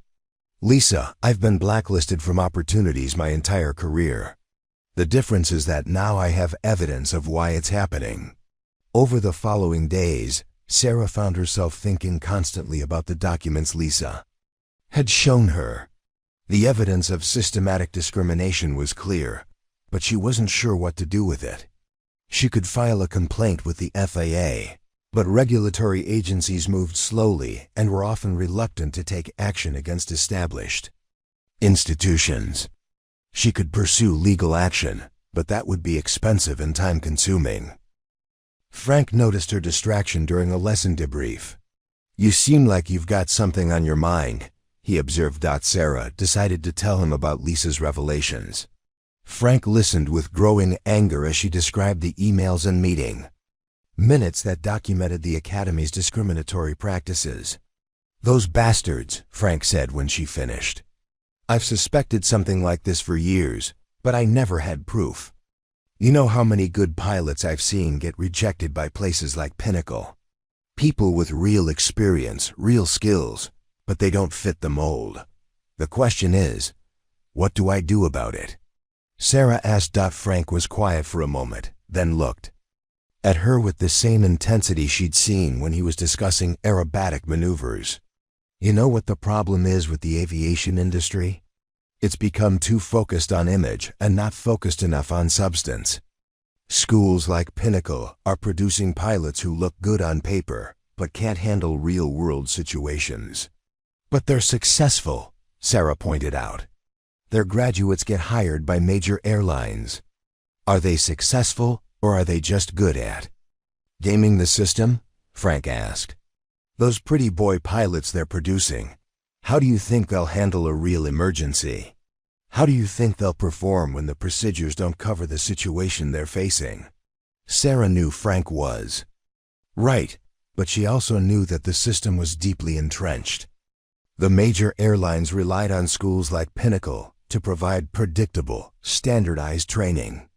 "Lisa, I've been blacklisted from opportunities my entire career. The difference is that now I have evidence of why it's happening." Over the following days, Sarah found herself thinking constantly about the documents Lisa had shown her. The evidence of systematic discrimination was clear, but she wasn't sure what to do with it. She could file a complaint with the FAA, but regulatory agencies moved slowly and were often reluctant to take action against established institutions. She could pursue legal action, but that would be expensive and time-consuming. Frank noticed her distraction during a lesson debrief. "You seem like you've got something on your mind," he observed. Sarah decided to tell him about Lisa's revelations. Frank listened with growing anger as she described the emails and meeting minutes that documented the Academy's discriminatory practices. "Those bastards," Frank said when she finished. "I've suspected something like this for years, but I never had proof. You know how many good pilots I've seen get rejected by places like Pinnacle? People with real experience, real skills, but they don't fit the mold. The question is, what do I do about it?" Sarah asked. Frank was quiet for a moment, then looked at her with the same intensity she'd seen when he was discussing aerobatic maneuvers. "You know what the problem is with the aviation industry? It's become too focused on image and not focused enough on substance. Schools like Pinnacle are producing pilots who look good on paper, but can't handle real-world situations. But they're successful," Sarah pointed out. "Their graduates get hired by major airlines. Are they successful, or are they just good at gaming the system?" Frank asked. "Those pretty boy pilots they're producing, How do you think they'll handle a real emergency? How do you think they'll perform when the procedures don't cover the situation they're facing? Sarah knew Frank was right, but she also knew that the system was deeply entrenched. The major airlines relied on schools like Pinnacle to provide predictable, standardized training.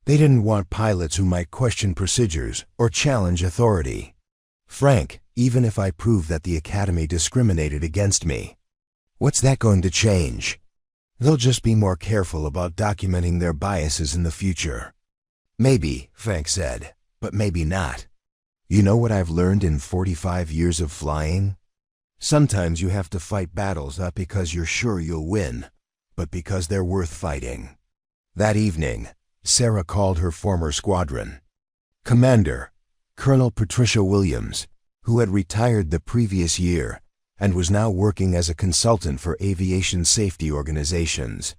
They didn't want pilots who might question procedures or challenge authority. Frank, even if I prove that the academy discriminated against me, what's that going to change? They'll just be more careful about documenting their biases in the future. Maybe, Frank said, but maybe not. You know what I've learned in 45 years of flying? Sometimes you have to fight battles not because you're sure you'll win, but because they're worth fighting. That evening, Sarah called her former squadron commander, Colonel Patricia Williams, who had retired the previous year and was now working as a consultant for aviation safety organizations.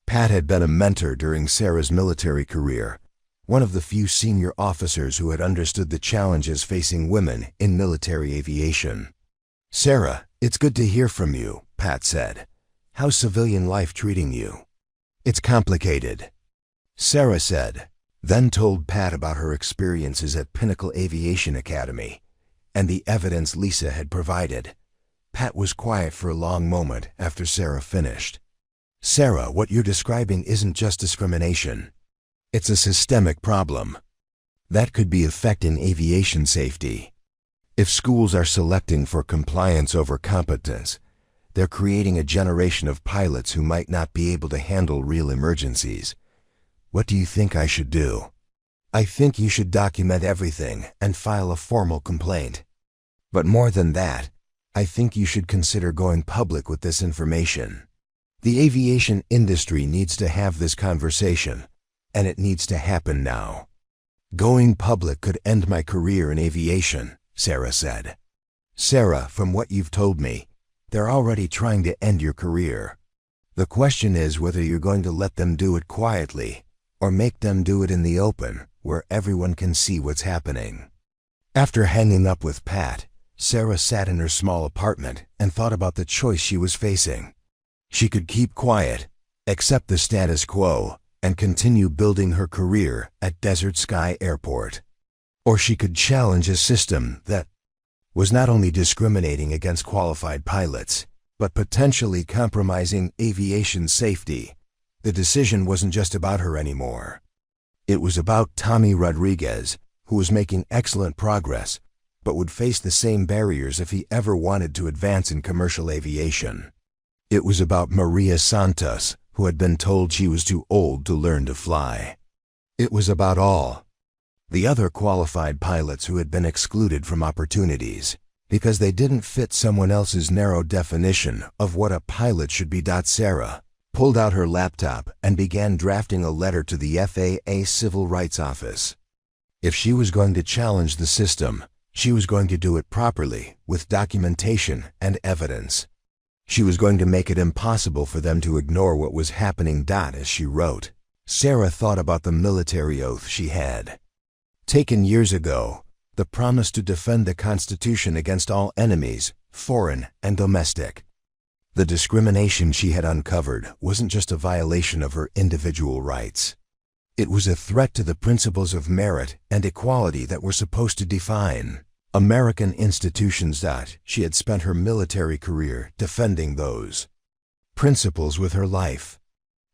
Pat had been a mentor during Sarah's military career, one of the few senior officers who had understood the challenges facing women in military aviation. "Sarah, it's good to hear from you," Pat said. "How's civilian life treating you?" "It's complicated," Sarah said, then told Pat about her experiences at Pinnacle Aviation Academy and the evidence Lisa had provided. Pat was quiet for a long moment after Sarah finished. "Sarah, what you're describing isn't just discrimination. It's a systemic problem that could be affecting aviation safety. If schools are selecting for compliance over competence, they're creating a generation of pilots who might not be able to handle real emergencies. What do you think I should do?" "I think you should document everything and file a formal complaint. But more than that, I think you should consider going public with this information. The aviation industry needs to have this conversation, and it needs to happen now." "Going public could end my career in aviation," Sarah said. "Sarah, from what you've told me, they're already trying to end your career. The question is whether you're going to let them do it quietly or make them do it in the open where everyone can see what's happening." After hanging up with Pat, Sarah sat in her small apartment and thought about the choice she was facing. She could keep quiet, accept the status quo, and continue building her career at Desert Sky Airport. Or she could challenge a system that was not only discriminating against qualified pilots, but potentially compromising aviation safety. The decision wasn't just about her anymore. It was about Tommy Rodriguez, who was making excellent progress, but would face the same barriers if he ever wanted to advance in commercial aviation. It was about Maria Santos, who had been told she was too old to learn to fly. It was about all the other qualified pilots who had been excluded from opportunities because they didn't fit someone else's narrow definition of what a pilot should be. Sarah pulled out her laptop and began drafting a letter to the FAA Civil Rights Office. If she was going to challenge the system, she was going to do it properly, with documentation and evidence. She was going to make it impossible for them to ignore what was happening. As she wrote, Sarah thought about the military oath she had taken years ago, the promise to defend the Constitution against all enemies, foreign and domestic. The discrimination she had uncovered wasn't just a violation of her individual rights. It was a threat to the principles of merit and equality that were supposed to define American institutions. She had spent her military career defending those principles with her life.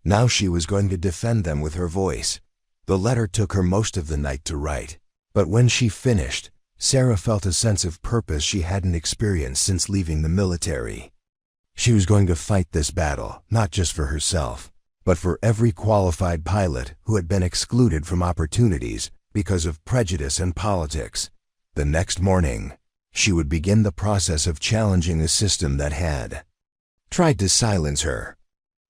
Now she was going to defend them with her voice. The letter took her most of the night to write, but when she finished, Sarah felt a sense of purpose she hadn't experienced since leaving the military. She was going to fight this battle, not just for herself, but for every qualified pilot who had been excluded from opportunities because of prejudice and politics. The next morning, she would begin the process of challenging a system that had tried to silence her.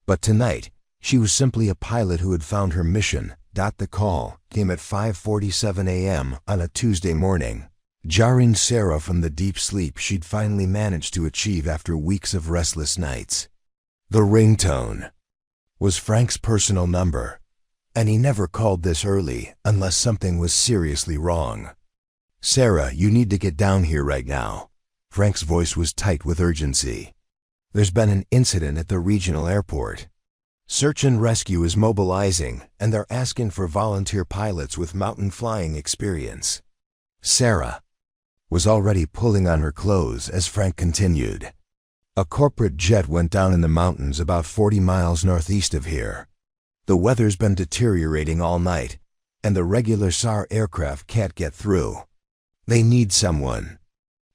But tonight, she was simply a pilot who had found her mission. The call came at 5:47 a.m. on a Tuesday morning, jarring Sarah from the deep sleep she'd finally managed to achieve after weeks of restless nights. The ringtone was Frank's personal number, and he never called this early unless something was seriously wrong. "Sarah, you need to get down here right now." Frank's voice was tight with urgency. There's been an incident at the regional airport. Search and rescue is mobilizing, and they're asking for volunteer pilots with mountain flying experience. Sarah was already pulling on her clothes as Frank continued. A corporate jet went down in the mountains about 40 miles northeast of here. The weather's been deteriorating all night, and the regular SAR aircraft can't get through. They need someone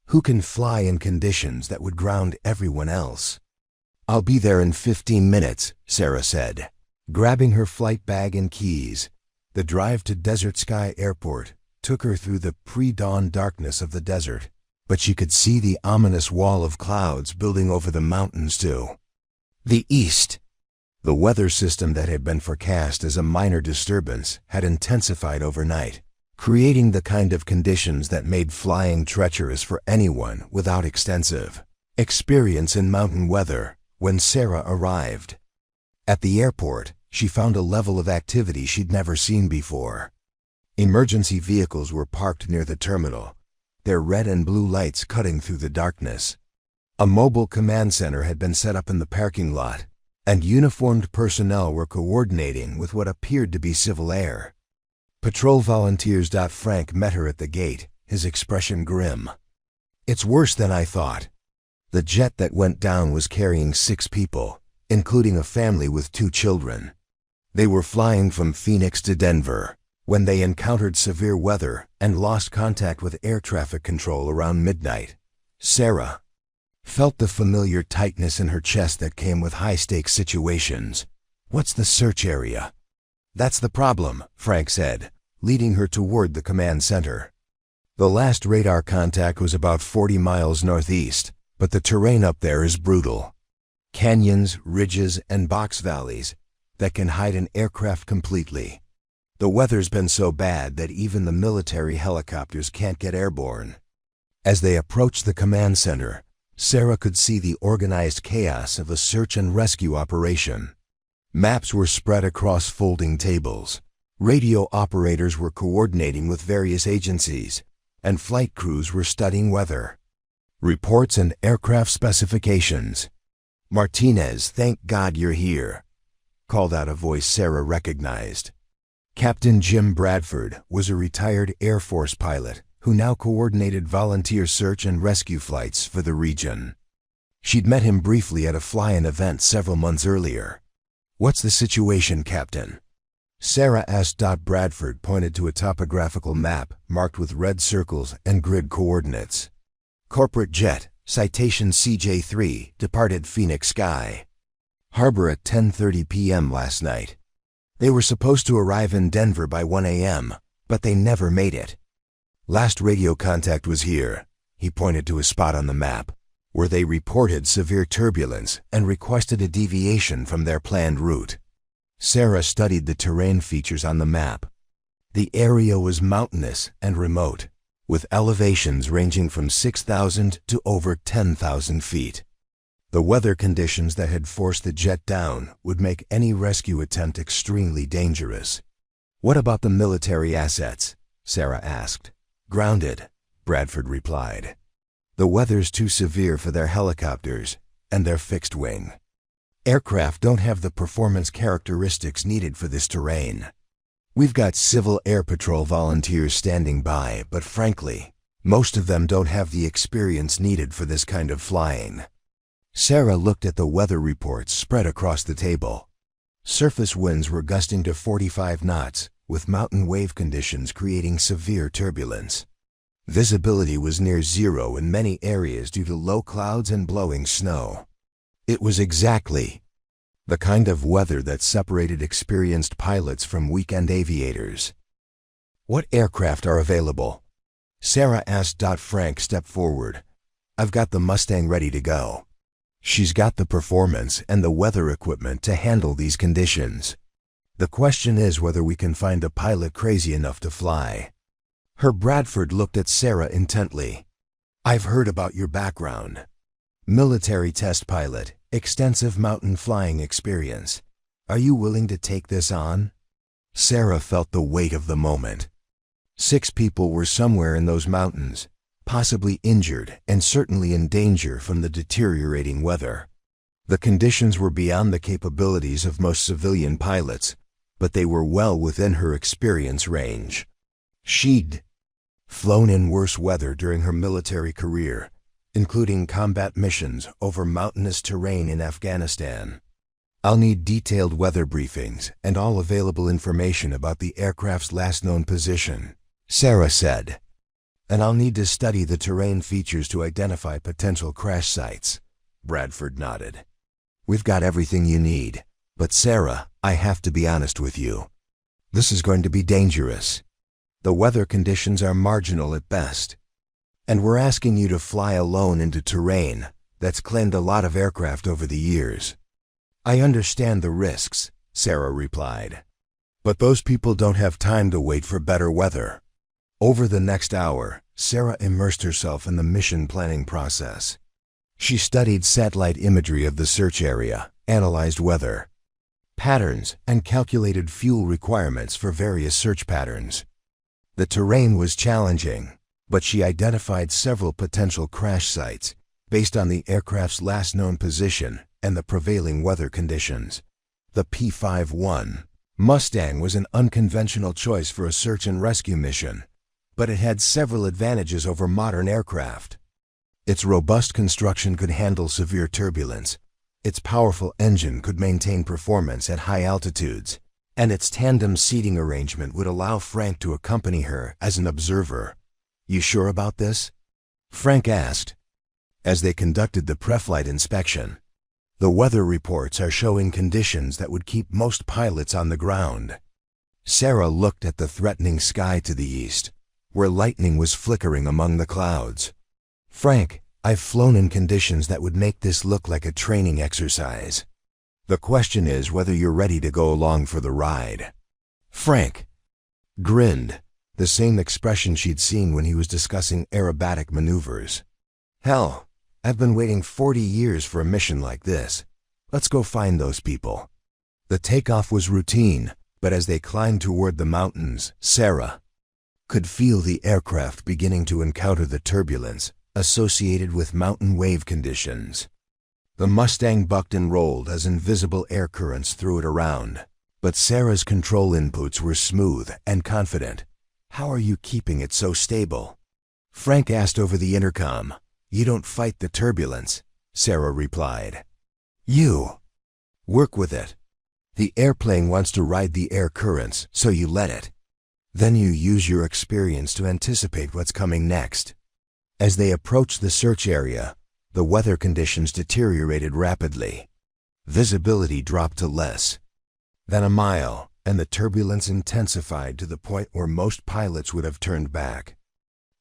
who can fly in conditions that would ground everyone else. I'll be there in 15 minutes, Sarah said. Grabbing her flight bag and keys, the drive to Desert Sky Airport took her through the pre-dawn darkness of the desert, but she could see the ominous wall of clouds building over the mountains to the east. The weather system that had been forecast as a minor disturbance had intensified overnight, creating the kind of conditions that made flying treacherous for anyone without extensive experience in mountain weather. When Sarah arrived at the airport, she found a level of activity she'd never seen before. Emergency vehicles were parked near the terminal, their red and blue lights cutting through the darkness. A mobile command center had been set up in the parking lot, and uniformed personnel were coordinating with what appeared to be civil air. Patrol volunteers. Frank met her at the gate, his expression grim. It's worse than I thought. The jet that went down was carrying 6 people, including a family with 2 children. They were flying from Phoenix to Denver when they encountered severe weather and lost contact with air traffic control around midnight. Sarah felt the familiar tightness in her chest that came with high-stakes situations. What's the search area? That's the problem, Frank said, leading her toward the command center. The last radar contact was about 40 miles northeast, but the terrain up there is brutal. Canyons, ridges, and box valleys that can hide an aircraft completely. The weather's been so bad that even the military helicopters can't get airborne. As they approached the command center, Sarah could see the organized chaos of a search and rescue operation. Maps were spread across folding tables. Radio operators were coordinating with various agencies, and flight crews were studying weather reports and aircraft specifications. Martinez, thank God you're here, called out a voice Sarah recognized. Captain Jim Bradford was a retired Air Force pilot who now coordinated volunteer search and rescue flights for the region. She'd met him briefly at a fly-in event several months earlier. What's the situation, Captain? Sarah asked. Bradford pointed to a topographical map marked with red circles and grid coordinates. Corporate jet, citation CJ3, departed Phoenix Sky Harbor at 10:30 p.m. last night. They were supposed to arrive in Denver by 1 a.m., but they never made it. Last radio contact was here, he pointed to a spot on the map, where they reported severe turbulence and requested a deviation from their planned route. Sarah studied the terrain features on the map. The area was mountainous and remote, with elevations ranging from 6,000 to over 10,000 feet. The weather conditions that had forced the jet down would make any rescue attempt extremely dangerous. What about the military assets? Sarah asked. Grounded, Bradford replied. The weather's too severe for their helicopters and their fixed wing. Aircraft don't have the performance characteristics needed for this terrain. We've got Civil Air Patrol volunteers standing by, but frankly, most of them don't have the experience needed for this kind of flying. Sarah looked at the weather reports spread across the table. Surface winds were gusting to 45 knots, with mountain wave conditions creating severe turbulence. Visibility was near zero in many areas due to low clouds and blowing snow. It was exactly the kind of weather that separated experienced pilots from weekend aviators. What aircraft are available? Sarah asked. Frank stepped forward. I've got the Mustang ready to go. She's got the performance and the weather equipment to handle these conditions. The question is whether we can find a pilot crazy enough to fly. Her Bradford looked at Sarah intently. I've heard about your background. Military test pilot, extensive mountain flying experience. Are you willing to take this on? Sarah felt the weight of the moment. 6 people were somewhere in those mountains, possibly injured and certainly in danger from the deteriorating weather. The conditions were beyond the capabilities of most civilian pilots, but they were well within her experience range. She'd flown in worse weather during her military career, including combat missions over mountainous terrain in Afghanistan. I'll need detailed weather briefings and all available information about the aircraft's last known position, Sarah said. And I'll need to study the terrain features to identify potential crash sites. Bradford nodded. We've got everything you need, but Sarah, I have to be honest with you. This is going to be dangerous. The weather conditions are marginal at best. And we're asking you to fly alone into terrain that's claimed a lot of aircraft over the years. I understand the risks, Sarah replied. But those people don't have time to wait for better weather. Over the next hour, Sarah immersed herself in the mission planning process. She studied satellite imagery of the search area, analyzed weather patterns, and calculated fuel requirements for various search patterns. The terrain was challenging, but she identified several potential crash sites based on the aircraft's last known position and the prevailing weather conditions. The P-51 Mustang was an unconventional choice for a search and rescue mission, but it had several advantages over modern aircraft. Its robust construction could handle severe turbulence, its powerful engine could maintain performance at high altitudes, and its tandem seating arrangement would allow Frank to accompany her as an observer. You sure about this? Frank asked. As they conducted the pre-flight inspection, the weather reports are showing conditions that would keep most pilots on the ground. Sarah looked at the threatening sky to the east, where lightning was flickering among the clouds. Frank, I've flown in conditions that would make this look like a training exercise. The question is whether you're ready to go along for the ride. Frank grinned, the same expression she'd seen when he was discussing aerobatic maneuvers. Hell, I've been waiting 40 years for a mission like this. Let's go find those people. The takeoff was routine, but as they climbed toward the mountains, Sarah could feel the aircraft beginning to encounter the turbulence associated with mountain wave conditions. The Mustang bucked and rolled as invisible air currents threw it around, but Sarah's control inputs were smooth and confident. How are you keeping it so stable? Frank asked over the intercom. You don't fight the turbulence, Sarah replied. You work with it. The airplane wants to ride the air currents, so you let it. Then you use your experience to anticipate what's coming next. As they approached the search area, the weather conditions deteriorated rapidly. Visibility dropped to less than a mile, and the turbulence intensified to the point where most pilots would have turned back.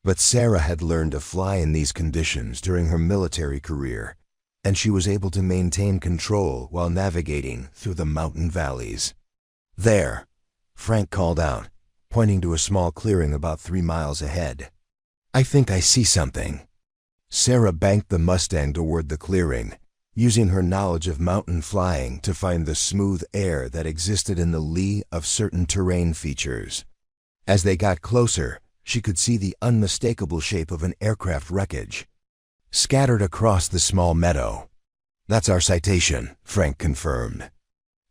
But Sarah had learned to fly in these conditions during her military career, and she was able to maintain control while navigating through the mountain valleys. There, Frank called out, pointing to a small clearing about 3 miles ahead. I think I see something. Sarah banked the Mustang toward the clearing, using her knowledge of mountain flying to find the smooth air that existed in the lee of certain terrain features. As they got closer, she could see the unmistakable shape of an aircraft wreckage scattered across the small meadow. That's our citation, Frank confirmed.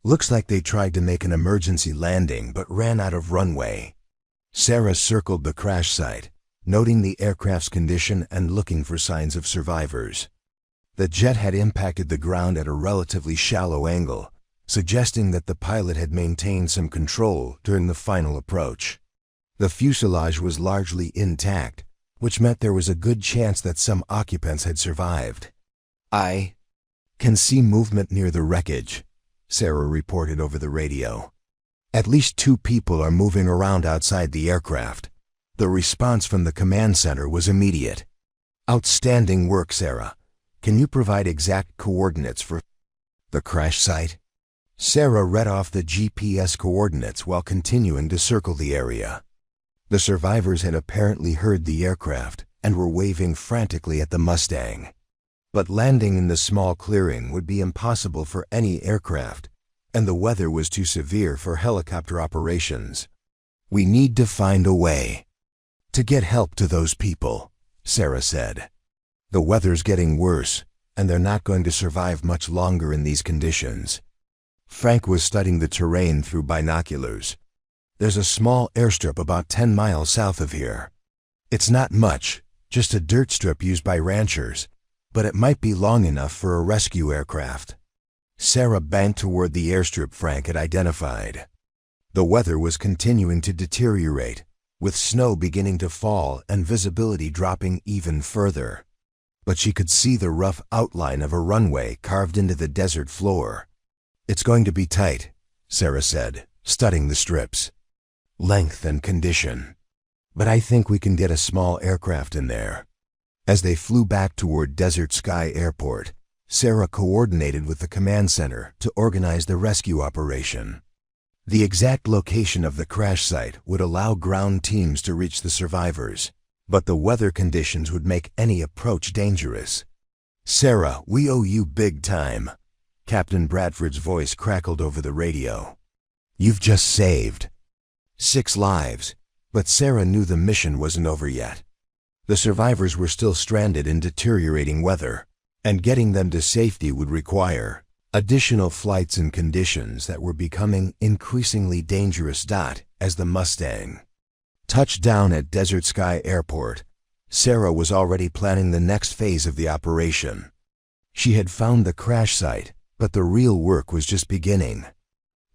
Looks like they tried to make an emergency landing but ran out of runway. Sarah circled the crash site, noting the aircraft's condition and looking for signs of survivors. The jet had impacted the ground at a relatively shallow angle, suggesting that the pilot had maintained some control during the final approach. The fuselage was largely intact, which meant there was a good chance that some occupants had survived. I can see movement near the wreckage, Sarah reported over the radio. At least 2 people are moving around outside the aircraft. The response from the command center was immediate. Outstanding work, Sarah. Can you provide exact coordinates for the crash site? Sarah read off the GPS coordinates while continuing to circle the area. The survivors had apparently heard the aircraft and were waving frantically at the Mustang. But landing in the small clearing would be impossible for any aircraft, and the weather was too severe for helicopter operations. We need to find a way to get help to those people, Sarah said. The weather's getting worse, and they're not going to survive much longer in these conditions. Frank was studying the terrain through binoculars. There's a small airstrip about 10 miles south of here. It's not much, just a dirt strip used by ranchers, but it might be long enough for a rescue aircraft. Sarah banked toward the airstrip Frank had identified. The weather was continuing to deteriorate, with snow beginning to fall and visibility dropping even further. But she could see the rough outline of a runway carved into the desert floor. "It's going to be tight," Sarah said, studying the strips. "Length and condition. But I think we can get a small aircraft in there." As they flew back toward Desert Sky Airport, Sarah coordinated with the command center to organize the rescue operation. The exact location of the crash site would allow ground teams to reach the survivors, but the weather conditions would make any approach dangerous. "Sarah, we owe you big time," Captain Bradford's voice crackled over the radio. "You've just saved 6 lives," but Sarah knew the mission wasn't over yet. The survivors were still stranded in deteriorating weather, and getting them to safety would require additional flights in conditions that were becoming increasingly dangerous. As the Mustang touched down at Desert Sky Airport, Sarah was already planning the next phase of the operation. She had found the crash site, but the real work was just beginning.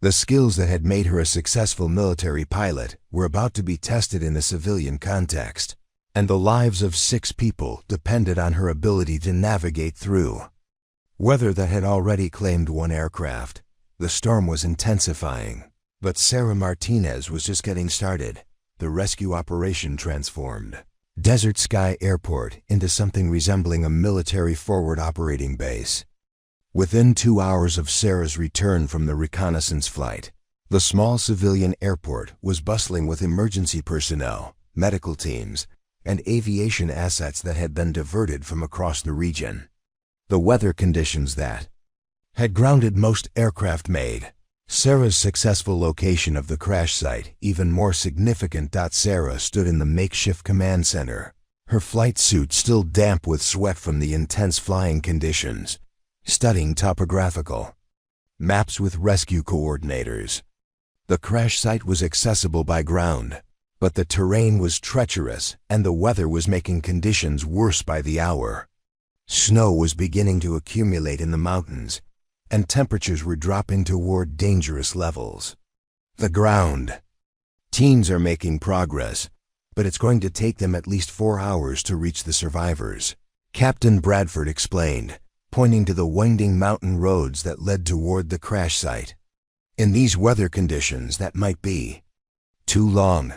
The skills that had made her a successful military pilot were about to be tested in a civilian context, and the lives of 6 people depended on her ability to navigate through weather that had already claimed 1 aircraft. The storm was intensifying, but Sarah Martinez was just getting started. The rescue operation transformed Desert Sky Airport into something resembling a military forward operating base. Within 2 hours of Sarah's return from the reconnaissance flight, the small civilian airport was bustling with emergency personnel, medical teams, and aviation assets that had been diverted from across the region. The weather conditions that had grounded most aircraft made Sarah's successful location of the crash site even more significant. Sarah stood in the makeshift command center, her flight suit still damp with sweat from the intense flying conditions, studying topographical maps with rescue coordinators. The crash site was accessible by ground, but the terrain was treacherous and the weather was making conditions worse by the hour. Snow was beginning to accumulate in the mountains, and temperatures were dropping toward dangerous levels. The ground teams are making progress, but it's going to take them at least 4 hours to reach the survivors, Captain Bradford explained, pointing to the winding mountain roads that led toward the crash site. "In these weather conditions, that might be too long."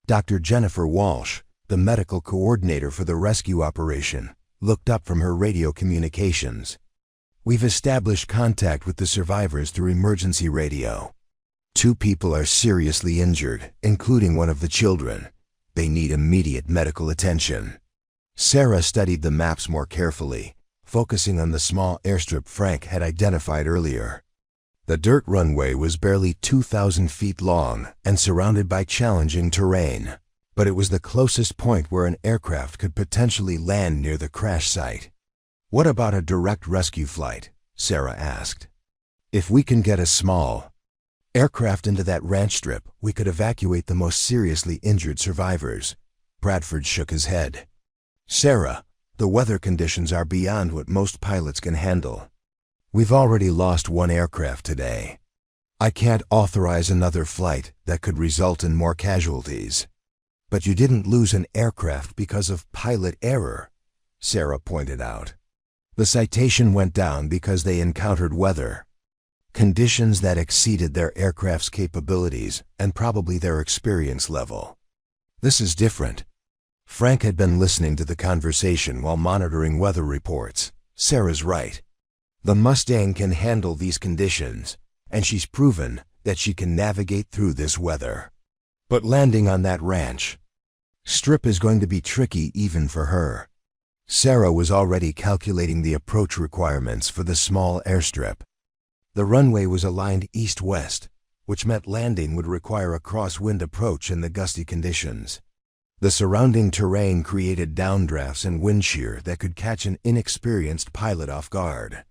Dr. Jennifer Walsh, the medical coordinator for the rescue operation, looked up from her radio communications. "We've established contact with the survivors through emergency radio. 2 people are seriously injured, including one of the children. They need immediate medical attention." Sarah studied the maps more carefully, focusing on the small airstrip Frank had identified earlier. The dirt runway was barely 2,000 feet long and surrounded by challenging terrain, but it was the closest point where an aircraft could potentially land near the crash site. "What about a direct rescue flight?" Sarah asked. "If we can get a small aircraft into that ranch strip, we could evacuate the most seriously injured survivors." Bradford shook his head. "Sarah, the weather conditions are beyond what most pilots can handle. We've already lost 1 aircraft today. I can't authorize another flight that could result in more casualties." "But you didn't lose an aircraft because of pilot error," Sarah pointed out. "The citation went down because they encountered weather conditions that exceeded their aircraft's capabilities and probably their experience level. This is different." Frank had been listening to the conversation while monitoring weather reports. "Sarah's right. The Mustang can handle these conditions, and she's proven that she can navigate through this weather. But landing on that ranch strip is going to be tricky even for her." Sarah was already calculating the approach requirements for the small airstrip. The runway was aligned east-west, which meant landing would require a crosswind approach in the gusty conditions. The surrounding terrain created downdrafts and wind shear that could catch an inexperienced pilot off guard.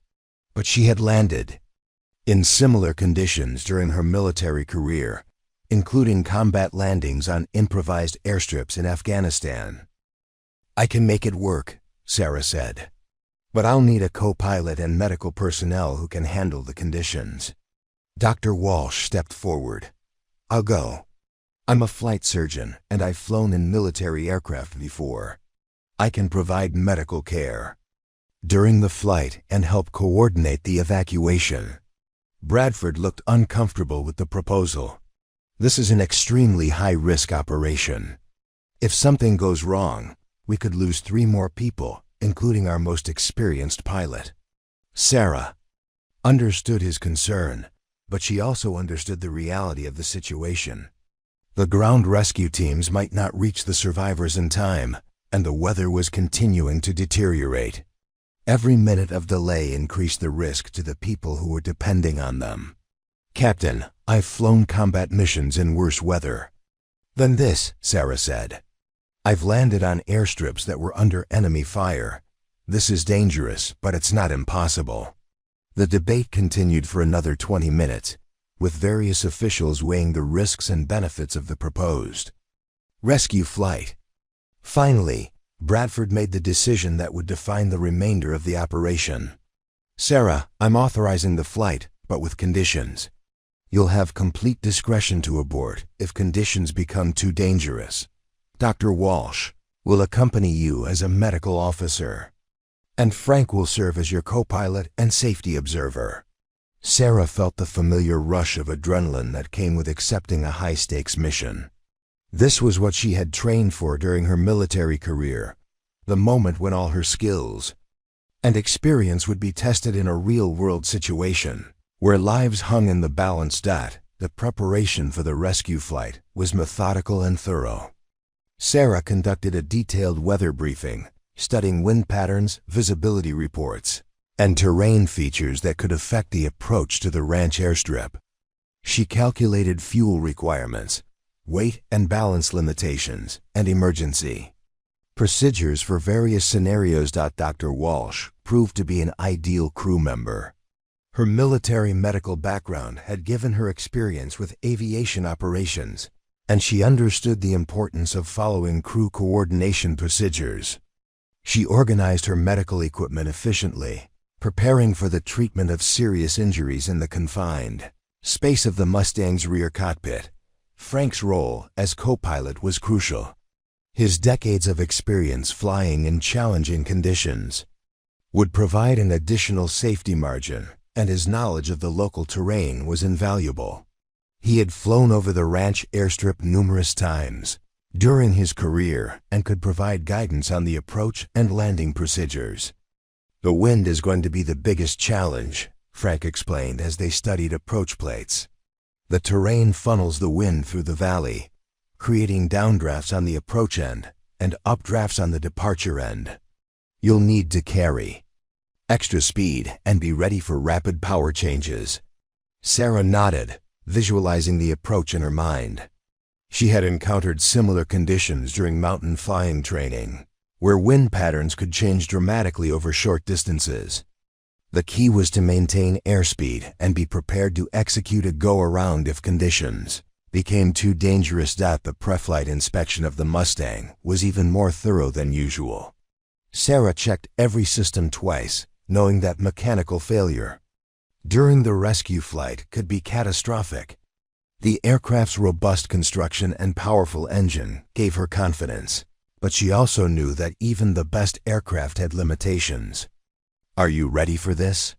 But she had landed in similar conditions during her military career, including combat landings on improvised airstrips in Afghanistan. "I can make it work," Sarah said. "But I'll need a co-pilot and medical personnel who can handle the conditions." Dr. Walsh stepped forward. "I'll go. I'm a flight surgeon, and I've flown in military aircraft before. I can provide medical care during the flight and help coordinate the evacuation." Bradford looked uncomfortable with the proposal. "This is an extremely high-risk operation. If something goes wrong, we could lose 3 more people, including our most experienced pilot." Sarah understood his concern, but she also understood the reality of the situation. The ground rescue teams might not reach the survivors in time, and the weather was continuing to deteriorate. Every minute of delay increased the risk to the people who were depending on them. "Captain, I've flown combat missions in worse weather than this," Sarah said. "I've landed on airstrips that were under enemy fire. This is dangerous, but it's not impossible." The debate continued for another 20 minutes, with various officials weighing the risks and benefits of the proposed rescue flight. Finally, Bradford made the decision that would define the remainder of the operation. "Sarah, I'm authorizing the flight, but with conditions. You'll have complete discretion to abort if conditions become too dangerous. Dr. Walsh will accompany you as a medical officer, and Frank will serve as your co-pilot and safety observer." Sarah felt the familiar rush of adrenaline that came with accepting a high-stakes mission. This was what she had trained for during her military career, the moment when all her skills and experience would be tested in a real-world situation, where lives hung in the balance. The preparation for the rescue flight was methodical and thorough. Sarah conducted a detailed weather briefing, studying wind patterns, visibility reports, and terrain features that could affect the approach to the ranch airstrip. She calculated fuel requirements, weight and balance limitations, and emergency procedures for various scenarios. Dr. Walsh proved to be an ideal crew member. Her military medical background had given her experience with aviation operations, and she understood the importance of following crew coordination procedures. She organized her medical equipment efficiently, preparing for the treatment of serious injuries in the confined space of the Mustang's rear cockpit. Frank's role as co-pilot was crucial. His decades of experience flying in challenging conditions would provide an additional safety margin, and his knowledge of the local terrain was invaluable. He had flown over the ranch airstrip numerous times during his career and could provide guidance on the approach and landing procedures. "The wind is going to be the biggest challenge," Frank explained as they studied approach plates. "The terrain funnels the wind through the valley, creating downdrafts on the approach end and updrafts on the departure end. You'll need to carry extra speed and be ready for rapid power changes." Sarah nodded, visualizing the approach in her mind. She had encountered similar conditions during mountain flying training, where wind patterns could change dramatically over short distances. The key was to maintain airspeed and be prepared to execute a go-around if conditions became too dangerous. The pre-flight inspection of the Mustang was even more thorough than usual. Sarah checked every system twice, knowing that mechanical failure during the rescue flight could be catastrophic. The aircraft's robust construction and powerful engine gave her confidence, but she also knew that even the best aircraft had limitations. "Are you ready for this?"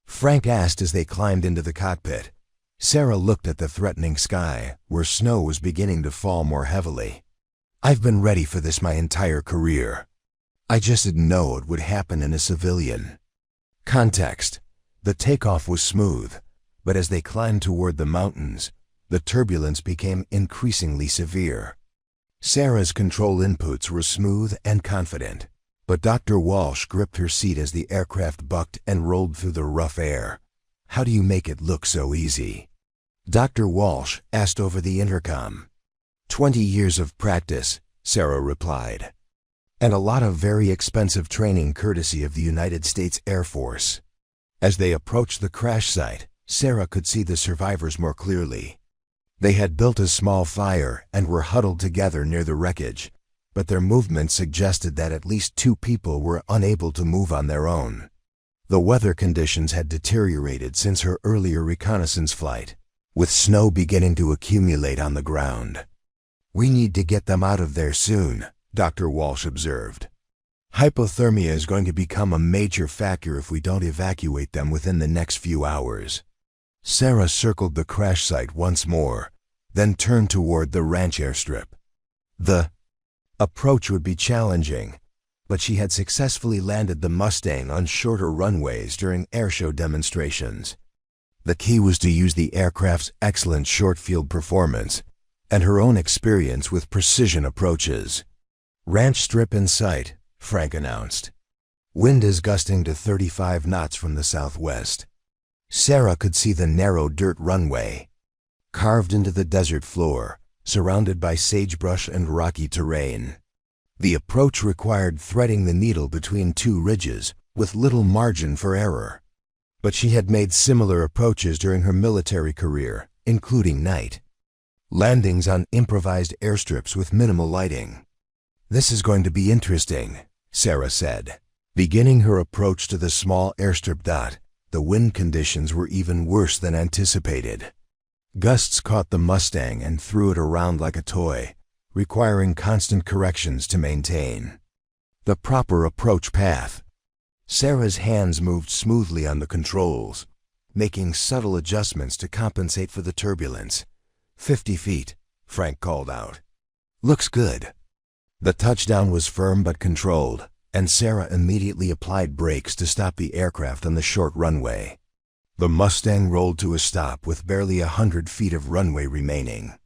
Frank asked as they climbed into the cockpit. Sarah looked at the threatening sky, where snow was beginning to fall more heavily. "I've been ready for this my entire career. I just didn't know it would happen in a civilian context." The takeoff was smooth, but as they climbed toward the mountains, the turbulence became increasingly severe. Sarah's control inputs were smooth and confident, but Dr. Walsh gripped her seat as the aircraft bucked and rolled through the rough air. "How do you make it look so easy?" Dr. Walsh asked over the intercom. 20 years of practice," Sarah replied. "And a lot of very expensive training courtesy of the United States Air Force." As they approached the crash site, Sarah could see the survivors more clearly. They had built a small fire and were huddled together near the wreckage, but their movement suggested that at least 2 people were unable to move on their own. The weather conditions had deteriorated since her earlier reconnaissance flight, with snow beginning to accumulate on the ground. "We need to get them out of there soon," Dr. Walsh observed. "Hypothermia is going to become a major factor if we don't evacuate them within the next few hours." Sarah circled the crash site once more, then turned toward the ranch airstrip. The approach would be challenging, but she had successfully landed the Mustang on shorter runways during airshow demonstrations. The key was to use the aircraft's excellent short-field performance and her own experience with precision approaches. "Ranch strip in sight," Frank announced. "Wind is gusting to 35 knots from the southwest." Sarah could see the narrow dirt runway, carved into the desert floor, surrounded by sagebrush and rocky terrain. The approach required threading the needle between 2 ridges, with little margin for error. But she had made similar approaches during her military career, including night landings on improvised airstrips with minimal lighting. "This is going to be interesting," Sarah said. Beginning her approach to the small airstrip dot, the wind conditions were even worse than anticipated. Gusts caught the Mustang and threw it around like a toy, requiring constant corrections to maintain the proper approach path. Sarah's hands moved smoothly on the controls, making subtle adjustments to compensate for the turbulence. 50 feet, Frank called out. "Looks good." The touchdown was firm but controlled, and Sarah immediately applied brakes to stop the aircraft on the short runway. The Mustang rolled to a stop with barely 100 feet of runway remaining.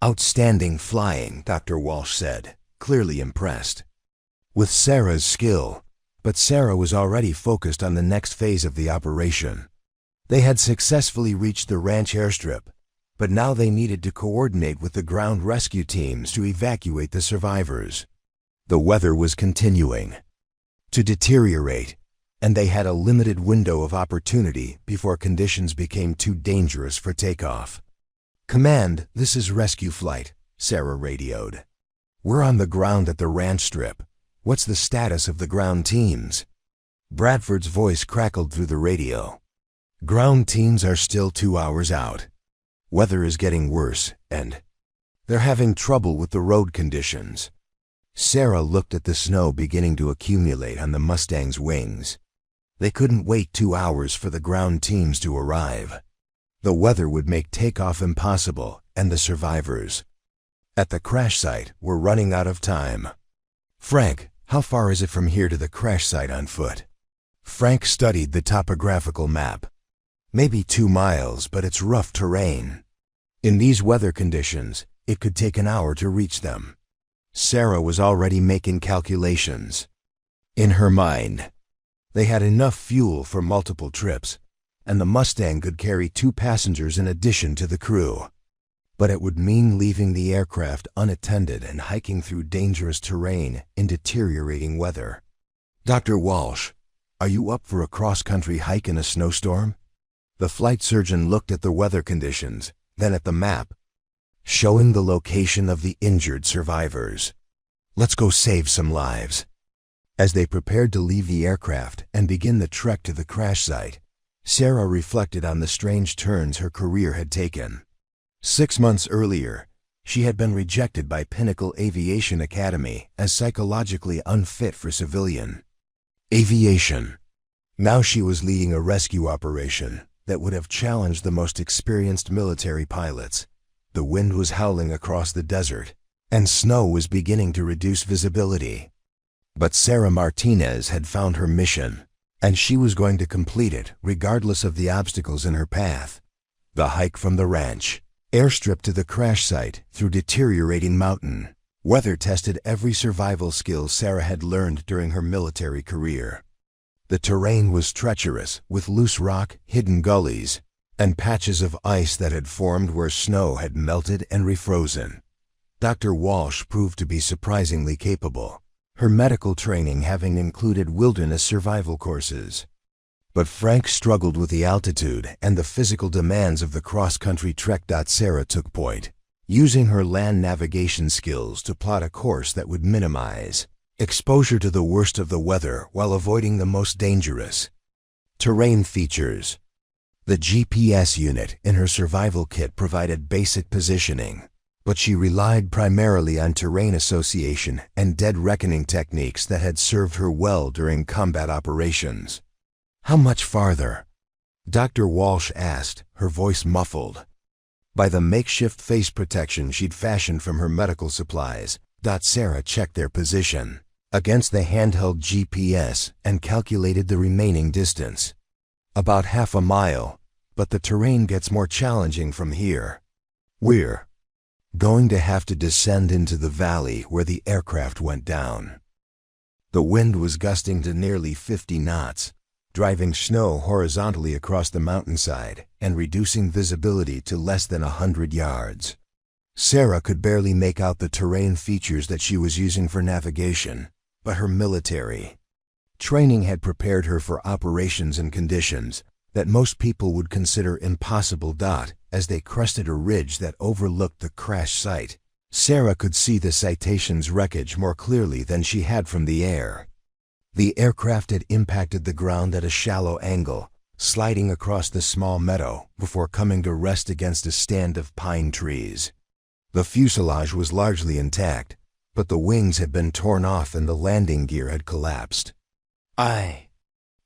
"Outstanding flying," Dr. Walsh said, clearly impressed with Sarah's skill, but Sarah was already focused on the next phase of the operation. They had successfully reached the ranch airstrip, but now they needed to coordinate with the ground rescue teams to evacuate the survivors. The weather was continuing to deteriorate, and they had a limited window of opportunity before conditions became too dangerous for takeoff. "Command, this is rescue flight," Sarah radioed. "We're on the ground at the ranch strip. What's the status of the ground teams?" Bradford's voice crackled through the radio. "Ground teams are still 2 hours out. Weather is getting worse, and they're having trouble with the road conditions." Sarah looked at the snow beginning to accumulate on the Mustang's wings. They couldn't wait 2 hours for the ground teams to arrive. The weather would make takeoff impossible, and the survivors at the crash site were running out of time. "Frank, how far is it from here to the crash site on foot?" Frank studied the topographical map. "Maybe 2 miles, but it's rough terrain. In these weather conditions, it could take an hour to reach them." Sarah was already making calculations. In her mind, they had enough fuel for multiple trips, and the Mustang could carry 2 passengers in addition to the crew. But it would mean leaving the aircraft unattended and hiking through dangerous terrain in deteriorating weather. "Dr. Walsh, are you up for a cross-country hike in a snowstorm?" The flight surgeon looked at the weather conditions, then at the map, showing the location of the injured survivors. "Let's go save some lives." As they prepared to leave the aircraft and begin the trek to the crash site, Sarah reflected on the strange turns her career had taken. 6 months earlier, she had been rejected by Pinnacle Aviation Academy as psychologically unfit for civilian aviation. Now she was leading a rescue operation that would have challenged the most experienced military pilots. The wind was howling across the desert, and snow was beginning to reduce visibility. But Sarah Martinez had found her mission, and she was going to complete it regardless of the obstacles in her path. The hike from the ranch airstrip to the crash site through deteriorating mountain weather tested every survival skill Sarah had learned during her military career. The terrain was treacherous, with loose rock, hidden gullies, and patches of ice that had formed where snow had melted and refrozen. Dr. Walsh proved to be surprisingly capable, her medical training having included wilderness survival courses. But Frank struggled with the altitude and the physical demands of the cross-country trek. Sarah took point, using her land navigation skills to plot a course that would minimize exposure to the worst of the weather while avoiding the most dangerous terrain features. The GPS unit in her survival kit provided basic positioning, but she relied primarily on terrain association and dead reckoning techniques that had served her well during combat operations. "How much farther?" Dr. Walsh asked, her voice muffled. By the makeshift face protection she'd fashioned from her medical supplies, Sarah checked their position against the handheld GPS and calculated the remaining distance. "About half a mile, but the terrain gets more challenging from here. We're going to have to descend into the valley where the aircraft went down." The wind was gusting to nearly 50 knots, driving snow horizontally across the mountainside and reducing visibility to less than 100 yards. Sarah could barely make out the terrain features that she was using for navigation, but her military training had prepared her for operations and conditions that most people would consider impossible. As they crested a ridge that overlooked the crash site, Sarah could see the citation's wreckage more clearly than she had from the air. The aircraft had impacted the ground at a shallow angle, sliding across the small meadow before coming to rest against a stand of pine trees. The fuselage was largely intact, but the wings had been torn off and the landing gear had collapsed. "I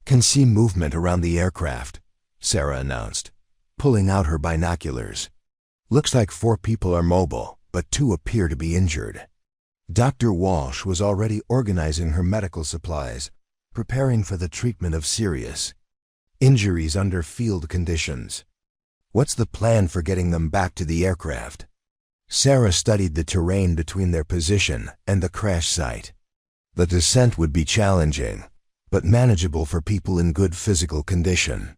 can see movement around the aircraft," Sarah announced, pulling out her binoculars. "Looks like 4 people are mobile, but 2 appear to be injured." Dr. Walsh was already organizing her medical supplies, preparing for the treatment of serious injuries under field conditions. "What's the plan for getting them back to the aircraft?" Sarah studied the terrain between their position and the crash site. The descent would be challenging, but manageable for people in good physical condition.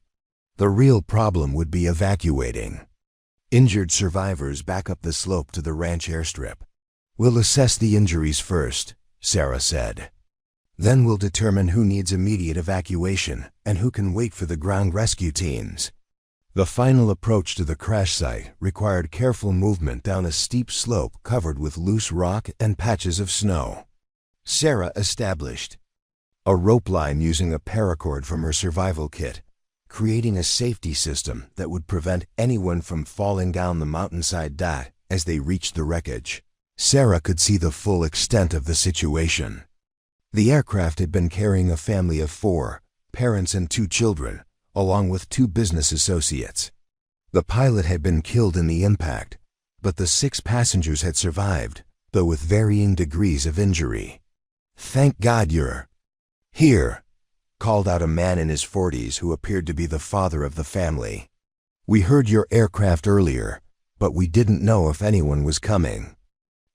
The real problem would be evacuating injured survivors back up the slope to the ranch airstrip. "We'll assess the injuries first," Sarah said. "Then we'll determine who needs immediate evacuation and who can wait for the ground rescue teams." The final approach to the crash site required careful movement down a steep slope covered with loose rock and patches of snow. Sarah established a rope line using a paracord from her survival kit, creating a safety system that would prevent anyone from falling down the mountainside. As they reached the wreckage, Sarah could see the full extent of the situation. The aircraft had been carrying a family of 4, parents and 2 children, along with 2 business associates. The pilot had been killed in the impact, but the 6 passengers had survived, though with varying degrees of injury. "Thank God you're here," called out a man in his 40s who appeared to be the father of the family. "We heard your aircraft earlier, but we didn't know if anyone was coming."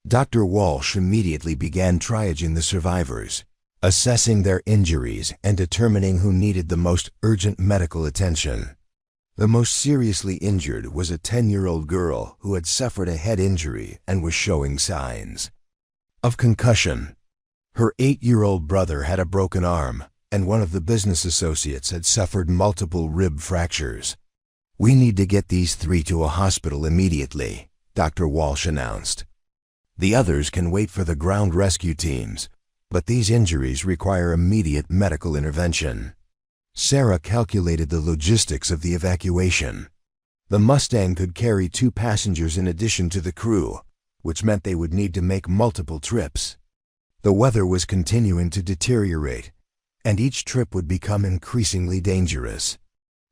Dr. Walsh immediately began triaging the survivors, assessing their injuries and determining who needed the most urgent medical attention. The most seriously injured was a 10-year-old girl who had suffered a head injury and was showing signs of concussion. Her 8-year-old brother had a broken arm, and one of the business associates had suffered multiple rib fractures. "We need to get these 3 to a hospital immediately," Dr. Walsh announced. "The others can wait for the ground rescue teams, but these injuries require immediate medical intervention." Sarah calculated the logistics of the evacuation. The Mustang could carry 2 passengers in addition to the crew, which meant they would need to make multiple trips. The weather was continuing to deteriorate, and each trip would become increasingly dangerous.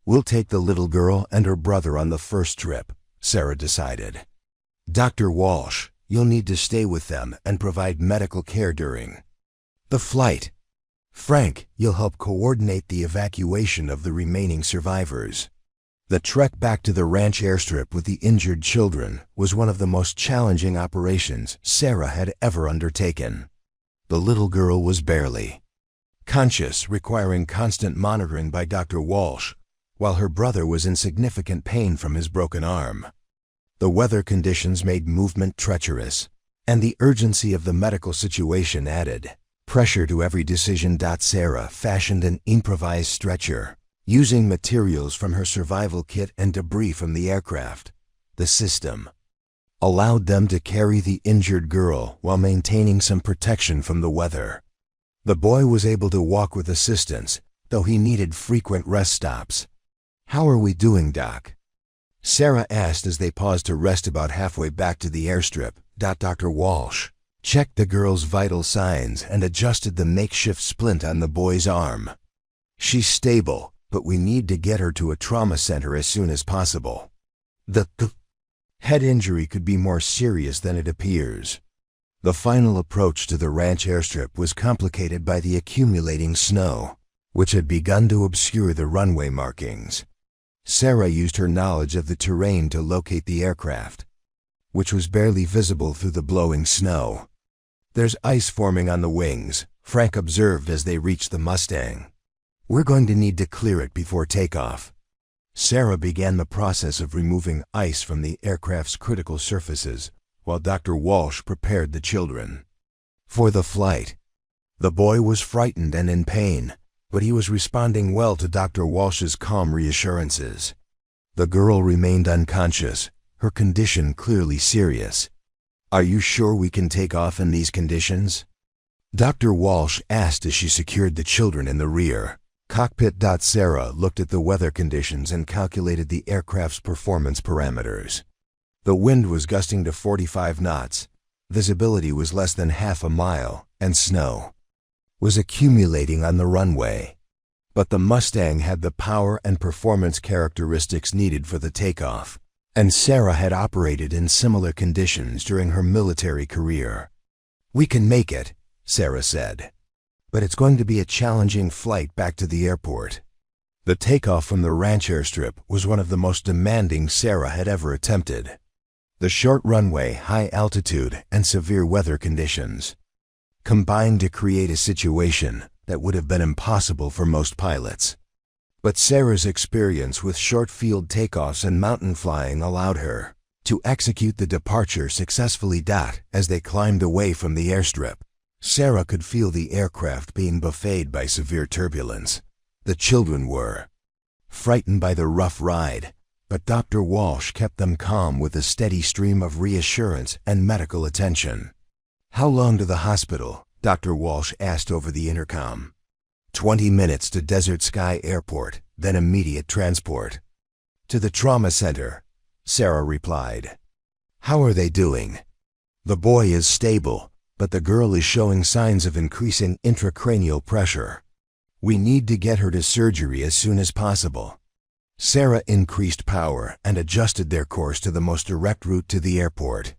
"We'll take the little girl and her brother on the first trip," Sarah decided. "Dr. Walsh, you'll need to stay with them and provide medical care during the flight. Frank, you'll help coordinate the evacuation of the remaining survivors." The trek back to the ranch airstrip with the injured children was one of the most challenging operations Sarah had ever undertaken. The little girl was barely conscious, requiring constant monitoring by Dr. Walsh, while her brother was in significant pain from his broken arm. The weather conditions made movement treacherous, and the urgency of the medical situation added pressure to every decision. Sarah fashioned an improvised stretcher, using materials from her survival kit and debris from the aircraft. The system allowed them to carry the injured girl while maintaining some protection from the weather. The boy was able to walk with assistance, though he needed frequent rest stops. "How are we doing, Doc?" Sarah asked as they paused to rest about halfway back to the airstrip. Dr. Walsh checked the girl's vital signs and adjusted the makeshift splint on the boy's arm. "She's stable, but we need to get her to a trauma center as soon as possible. The head injury could be more serious than it appears." The final approach to the ranch airstrip was complicated by the accumulating snow, which had begun to obscure the runway markings. Sarah used her knowledge of the terrain to locate the aircraft, which was barely visible through the blowing snow. "There's ice forming on the wings," Frank observed as they reached the Mustang. "We're going to need to clear it before takeoff." Sarah began the process of removing ice from the aircraft's critical surfaces, while Dr. Walsh prepared the children for the flight. The boy was frightened and in pain, but he was responding well to Dr. Walsh's calm reassurances. The girl remained unconscious, her condition clearly serious. "Are you sure we can take off in these conditions?" Dr. Walsh asked as she secured the children in the rear cockpit. Sarah looked at the weather conditions and calculated the aircraft's performance parameters. The wind was gusting to 45 knots, visibility was less than half a mile, and snow was accumulating on the runway. But the Mustang had the power and performance characteristics needed for the takeoff, and Sarah had operated in similar conditions during her military career. "We can make it," Sarah said, "but it's going to be a challenging flight back to the airport." The takeoff from the ranch airstrip was one of the most demanding Sarah had ever attempted. The short runway, high altitude, and severe weather conditions combined to create a situation that would have been impossible for most pilots. But Sarah's experience with short field takeoffs and mountain flying allowed her to execute the departure successfully. As they climbed away from the airstrip, Sarah could feel the aircraft being buffeted by severe turbulence. The children were frightened by the rough ride, but Dr. Walsh kept them calm with a steady stream of reassurance and medical attention. "How long to the hospital?" Dr. Walsh asked over the intercom. 20 minutes to Desert Sky Airport, then immediate transport." "To the trauma center," Sarah replied. "How are they doing?" "The boy is stable, but the girl is showing signs of increasing intracranial pressure. We need to get her to surgery as soon as possible." Sarah increased power and adjusted their course to the most direct route to the airport.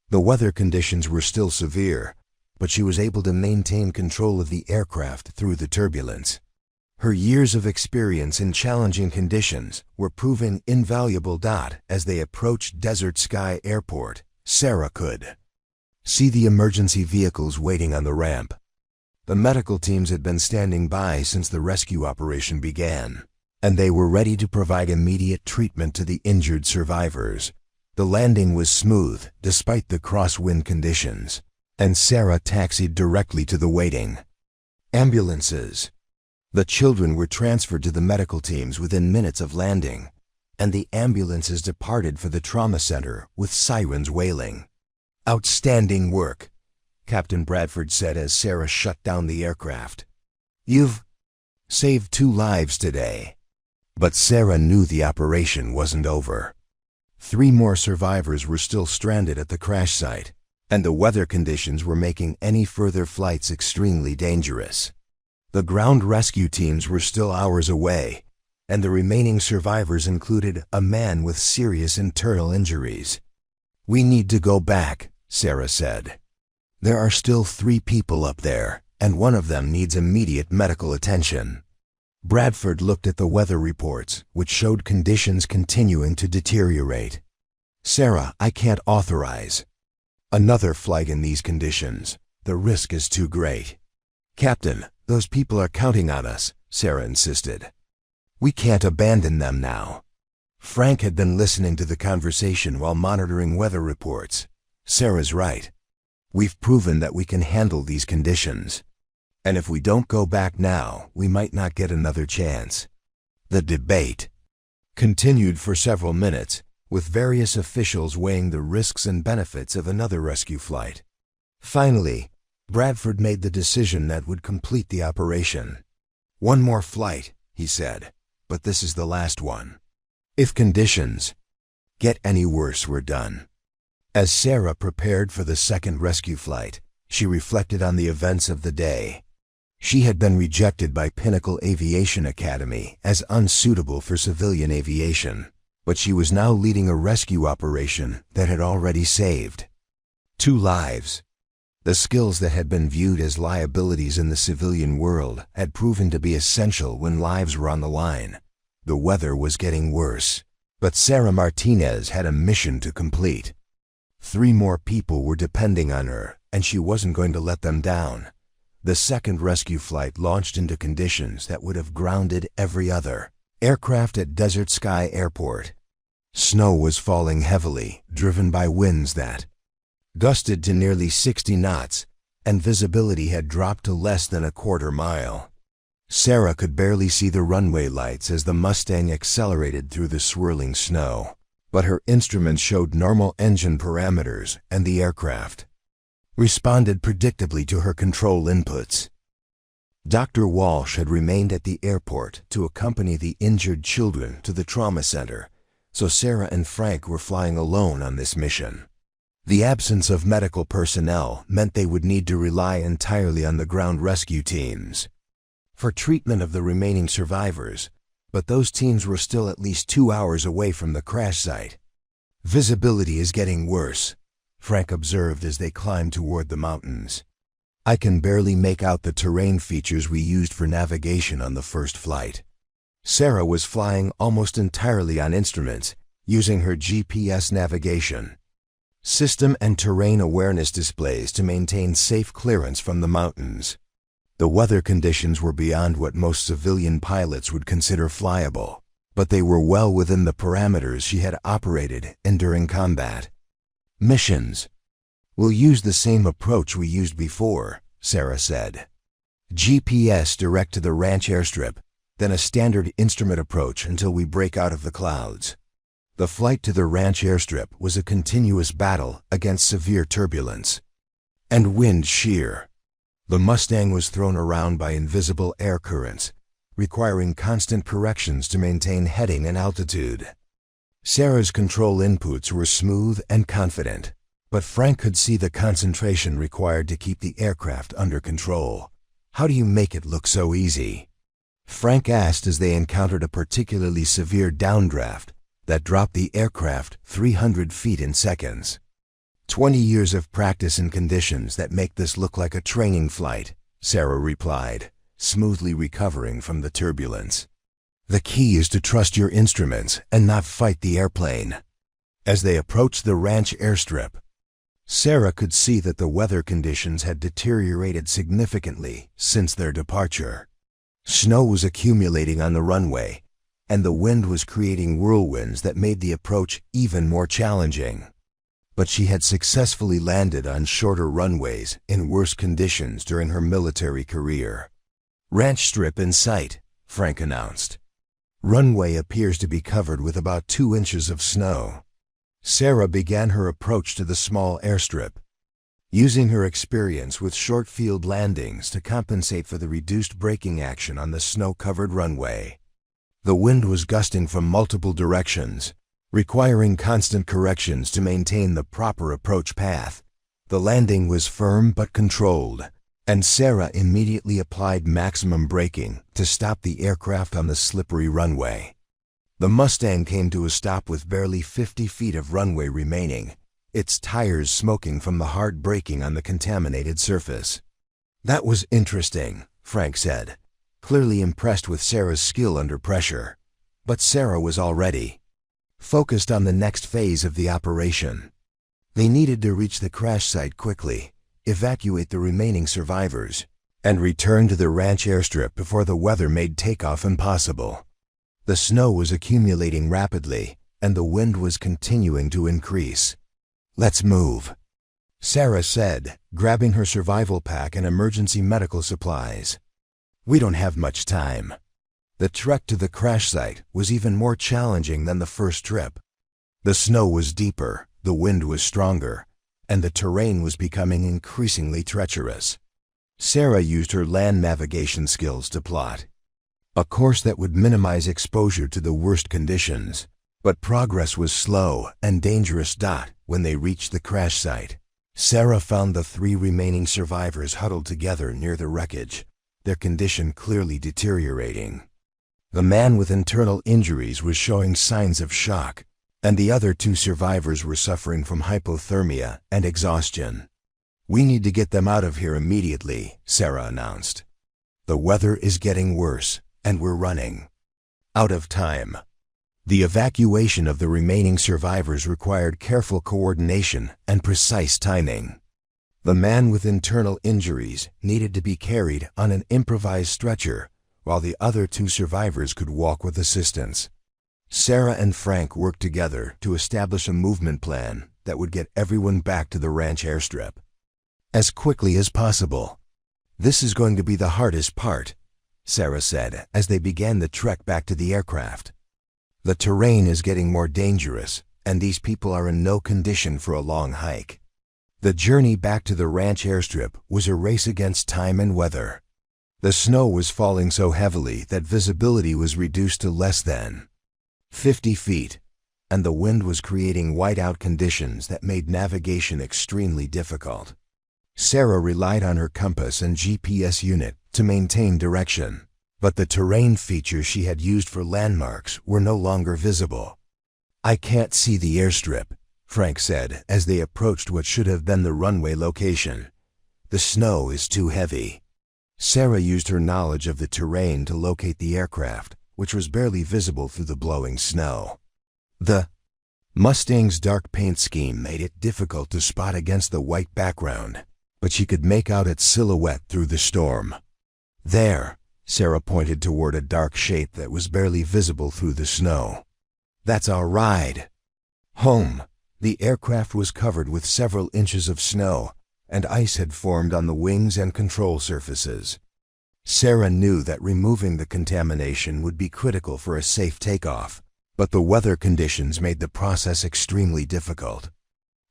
The weather conditions were still severe, but she was able to maintain control of the aircraft through the turbulence. Her years of experience in challenging conditions were proving invaluable. As they approached Desert Sky Airport, Sarah could see the emergency vehicles waiting on the ramp. The medical teams had been standing by since the rescue operation began, and they were ready to provide immediate treatment to the injured survivors. The landing was smooth despite the crosswind conditions, and Sarah taxied directly to the waiting ambulances. The children were transferred to the medical teams within minutes of landing, and the ambulances departed for the trauma center with sirens wailing. "Outstanding work," Captain Bradford said as Sarah shut down the aircraft. "You've saved 2 lives today." But Sarah knew the operation wasn't over. 3 more survivors were still stranded at the crash site, and the weather conditions were making any further flights extremely dangerous. The ground rescue teams were still hours away, and the remaining survivors included a man with serious internal injuries. "We need to go back," Sarah said. "There are still 3 people up there, and one of them needs immediate medical attention." Bradford looked at the weather reports, which showed conditions continuing to deteriorate. "Sarah, I can't authorize another flight in these conditions. The risk is too great." "Captain, those people are counting on us," Sarah insisted. "We can't abandon them now." Frank had been listening to the conversation while monitoring weather reports. Sarah's right. We've proven that we can handle these conditions. And if we don't go back now, we might not get another chance." The debate continued for several minutes, with various officials weighing the risks and benefits of another rescue flight. Finally, Bradford made the decision that would complete the operation. "One more flight," he said, "but this is the last one. If conditions get any worse, we're done." As Sarah prepared for the second rescue flight, she reflected on the events of the day. She had been rejected by Pinnacle Aviation Academy as unsuitable for civilian aviation, but she was now leading a rescue operation that had already saved 2 lives. The skills that had been viewed as liabilities in the civilian world had proven to be essential when lives were on the line. The weather was getting worse, but Sarah Martinez had a mission to complete. 3 more people were depending on her, and she wasn't going to let them down. The second rescue flight launched into conditions that would have grounded every other aircraft at Desert Sky Airport. Snow was falling heavily, driven by winds that gusted to nearly 60 knots, and visibility had dropped to less than a quarter mile. Sarah could barely see the runway lights as the Mustang accelerated through the swirling snow, but her instruments showed normal engine parameters, and the aircraft responded predictably to her control inputs. Dr. Walsh had remained at the airport to accompany the injured children to the trauma center, so Sarah and Frank were flying alone on this mission. The absence of medical personnel meant they would need to rely entirely on the ground rescue teams for treatment of the remaining survivors, but those teams were still at least 2 hours away from the crash site. "Visibility is getting worse," Frank observed as they climbed toward the mountains. "I can barely make out the terrain features we used for navigation on the first flight." Sarah was flying almost entirely on instruments, using her GPS navigation system and terrain awareness displays to maintain safe clearance from the mountains. The weather conditions were beyond what most civilian pilots would consider flyable, but they were well within the parameters she had operated in during combat. "Missions. We'll use the same approach we used before," Sarah said. "GPS direct to the ranch airstrip, then a standard instrument approach until we break out of the clouds." The flight to the ranch airstrip was a continuous battle against severe turbulence and wind shear. The Mustang was thrown around by invisible air currents, requiring constant corrections to maintain heading and altitude. Sarah's control inputs were smooth and confident, but Frank could see the concentration required to keep the aircraft under control. "How do you make it look so easy?" Frank asked as they encountered a particularly severe downdraft that dropped the aircraft 300 feet in seconds. 20 years of practice in conditions that make this look like a training flight," Sarah replied, smoothly recovering from the turbulence. "The key is to trust your instruments and not fight the airplane." As they approached the ranch airstrip, Sarah could see that the weather conditions had deteriorated significantly since their departure. Snow was accumulating on the runway, and the wind was creating whirlwinds that made the approach even more challenging. But she had successfully landed on shorter runways in worse conditions during her military career. "Ranch strip in sight," Frank announced. "Runway appears to be covered with about 2 inches of snow." Sarah began her approach to the small airstrip, using her experience with short field landings to compensate for the reduced braking action on the snow-covered runway. The wind was gusting from multiple directions, requiring constant corrections to maintain the proper approach path. The landing was firm but controlled, and Sarah immediately applied maximum braking to stop the aircraft on the slippery runway. The Mustang came to a stop with barely 50 feet of runway remaining, its tires smoking from the hard braking on the contaminated surface. "That was interesting," Frank said, clearly impressed with Sarah's skill under pressure. But Sarah was already focused on the next phase of the operation. They needed to reach the crash site quickly, evacuate the remaining survivors, and return to the ranch airstrip before the weather made takeoff impossible. The snow was accumulating rapidly, and the wind was continuing to increase. "Let's move," Sarah said, grabbing her survival pack and emergency medical supplies. "We don't have much time." The trek to the crash site was even more challenging than the first trip. The snow was deeper, the wind was stronger, and the terrain was becoming increasingly treacherous. Sarah used her land navigation skills to plot a course that would minimize exposure to the worst conditions, but progress was slow and dangerous. When they reached the crash site, Sarah found the 3 remaining survivors huddled together near the wreckage, their condition clearly deteriorating. The man with internal injuries was showing signs of shock, and the other 2 survivors were suffering from hypothermia and exhaustion. "We need to get them out of here immediately," Sarah announced. "The weather is getting worse, and we're running out of time." The evacuation of the remaining survivors required careful coordination and precise timing. The man with internal injuries needed to be carried on an improvised stretcher, while the other 2 survivors could walk with assistance. Sarah and Frank worked together to establish a movement plan that would get everyone back to the ranch airstrip as quickly as possible. "This is going to be the hardest part," Sarah said as they began the trek back to the aircraft. "The terrain is getting more dangerous, and these people are in no condition for a long hike." The journey back to the ranch airstrip was a race against time and weather. The snow was falling so heavily that visibility was reduced to less than 50 feet, and the wind was creating whiteout conditions that made navigation extremely difficult. Sarah relied on her compass and GPS unit to maintain direction, but the terrain features she had used for landmarks were no longer visible. "I can't see the airstrip," Frank said as they approached what should have been the runway location. "The snow is too heavy." Sarah used her knowledge of the terrain to locate the aircraft, which was barely visible through the blowing snow. The Mustang's dark paint scheme made it difficult to spot against the white background, but she could make out its silhouette through the storm. "There," Sarah pointed toward a dark shape that was barely visible through the snow. "That's our ride home." The aircraft was covered with several inches of snow, and ice had formed on the wings and control surfaces. Sarah knew that removing the contamination would be critical for a safe takeoff, but the weather conditions made the process extremely difficult.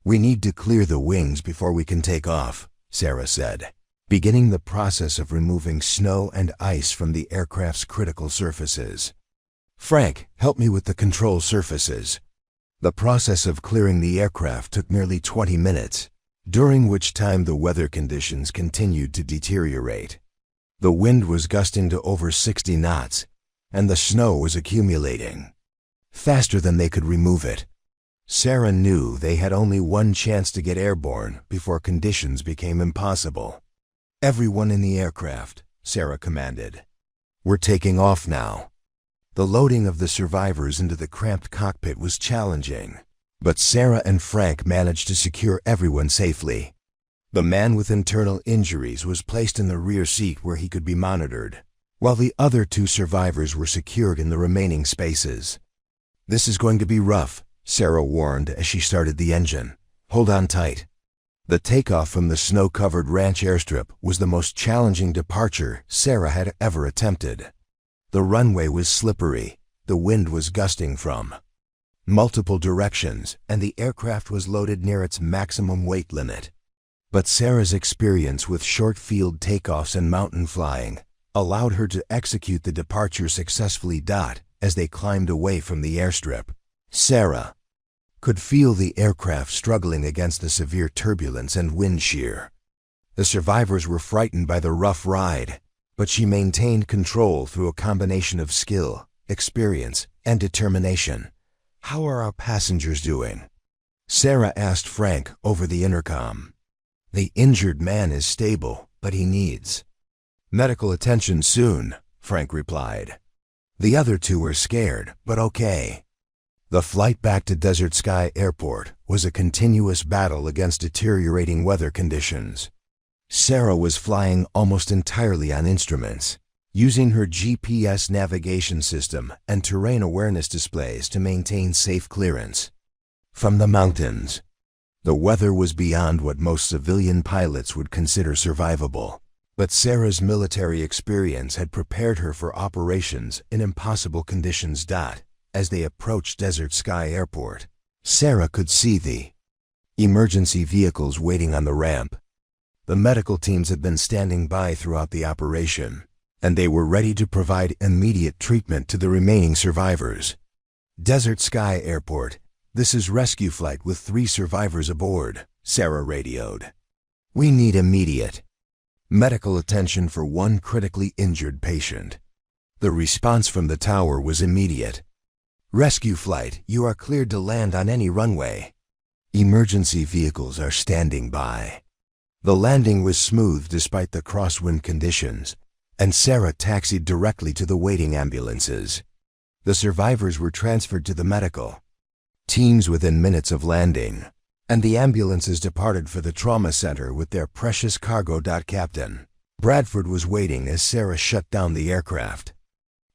"We need to clear the wings before we can take off," Sarah said, beginning the process of removing snow and ice from the aircraft's critical surfaces. "Frank, help me with the control surfaces." The process of clearing the aircraft took nearly 20 minutes, during which time the weather conditions continued to deteriorate. The wind was gusting to over 60 knots, and the snow was accumulating faster than they could remove it. Sarah knew they had only one chance to get airborne before conditions became impossible. "Everyone in the aircraft," Sarah commanded. "We're taking off now." The loading of the survivors into the cramped cockpit was challenging, but Sarah and Frank managed to secure everyone safely. The man with internal injuries was placed in the rear seat where he could be monitored, while the other 2 survivors were secured in the remaining spaces. "This is going to be rough," Sarah warned as she started the engine. "Hold on tight." The takeoff from the snow-covered ranch airstrip was the most challenging departure Sarah had ever attempted. The runway was slippery, the wind was gusting from multiple directions, and the aircraft was loaded near its maximum weight limit. But Sarah's experience with short-field takeoffs and mountain flying allowed her to execute the departure successfully. As they climbed away from the airstrip, Sarah could feel the aircraft struggling against the severe turbulence and wind shear. The survivors were frightened by the rough ride, but she maintained control through a combination of skill, experience, and determination. "How are our passengers doing?" Sarah asked Frank over the intercom. "The injured man is stable, but he needs medical attention soon," Frank replied. "The other 2 are scared, but okay." The flight back to Desert Sky Airport was a continuous battle against deteriorating weather conditions. Sarah was flying almost entirely on instruments, using her GPS navigation system and terrain awareness displays to maintain safe clearance from the mountains. The weather was beyond what most civilian pilots would consider survivable, but Sarah's military experience had prepared her for operations in impossible conditions. As they approached Desert Sky Airport, Sarah could see the emergency vehicles waiting on the ramp. The medical teams had been standing by throughout the operation, and they were ready to provide immediate treatment to the remaining survivors. Desert Sky Airport, this is rescue flight with 3 survivors aboard, Sarah radioed. We need immediate medical attention for 1 critically injured patient. The response from the tower was immediate. Rescue flight, you are cleared to land on any runway. Emergency vehicles are standing by. The landing was smooth despite the crosswind conditions, and Sarah taxied directly to the waiting ambulances. The survivors were transferred to the medical teams within minutes of landing, and the ambulances departed for the trauma center with their precious cargo. Captain Bradford was waiting as Sarah shut down the aircraft.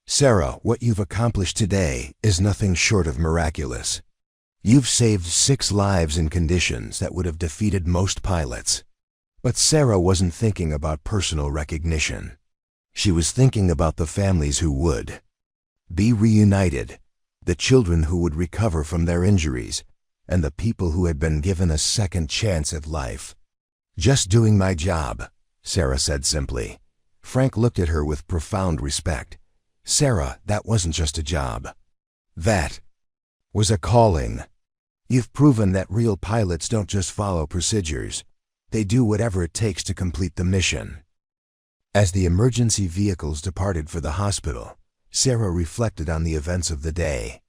Sarah, what you've accomplished today is nothing short of miraculous. You've saved 6 lives in conditions that would have defeated most pilots. But Sarah wasn't thinking about personal recognition. She was thinking about the families who would be reunited, the children who would recover from their injuries, and the people who had been given a second chance at life. Just doing my job, Sarah said simply. Frank looked at her with profound respect. Sarah, that wasn't just a job. That was a calling. You've proven that real pilots don't just follow procedures. They do whatever it takes to complete the mission. As the emergency vehicles departed for the hospital, Sarah reflected on the events of the day.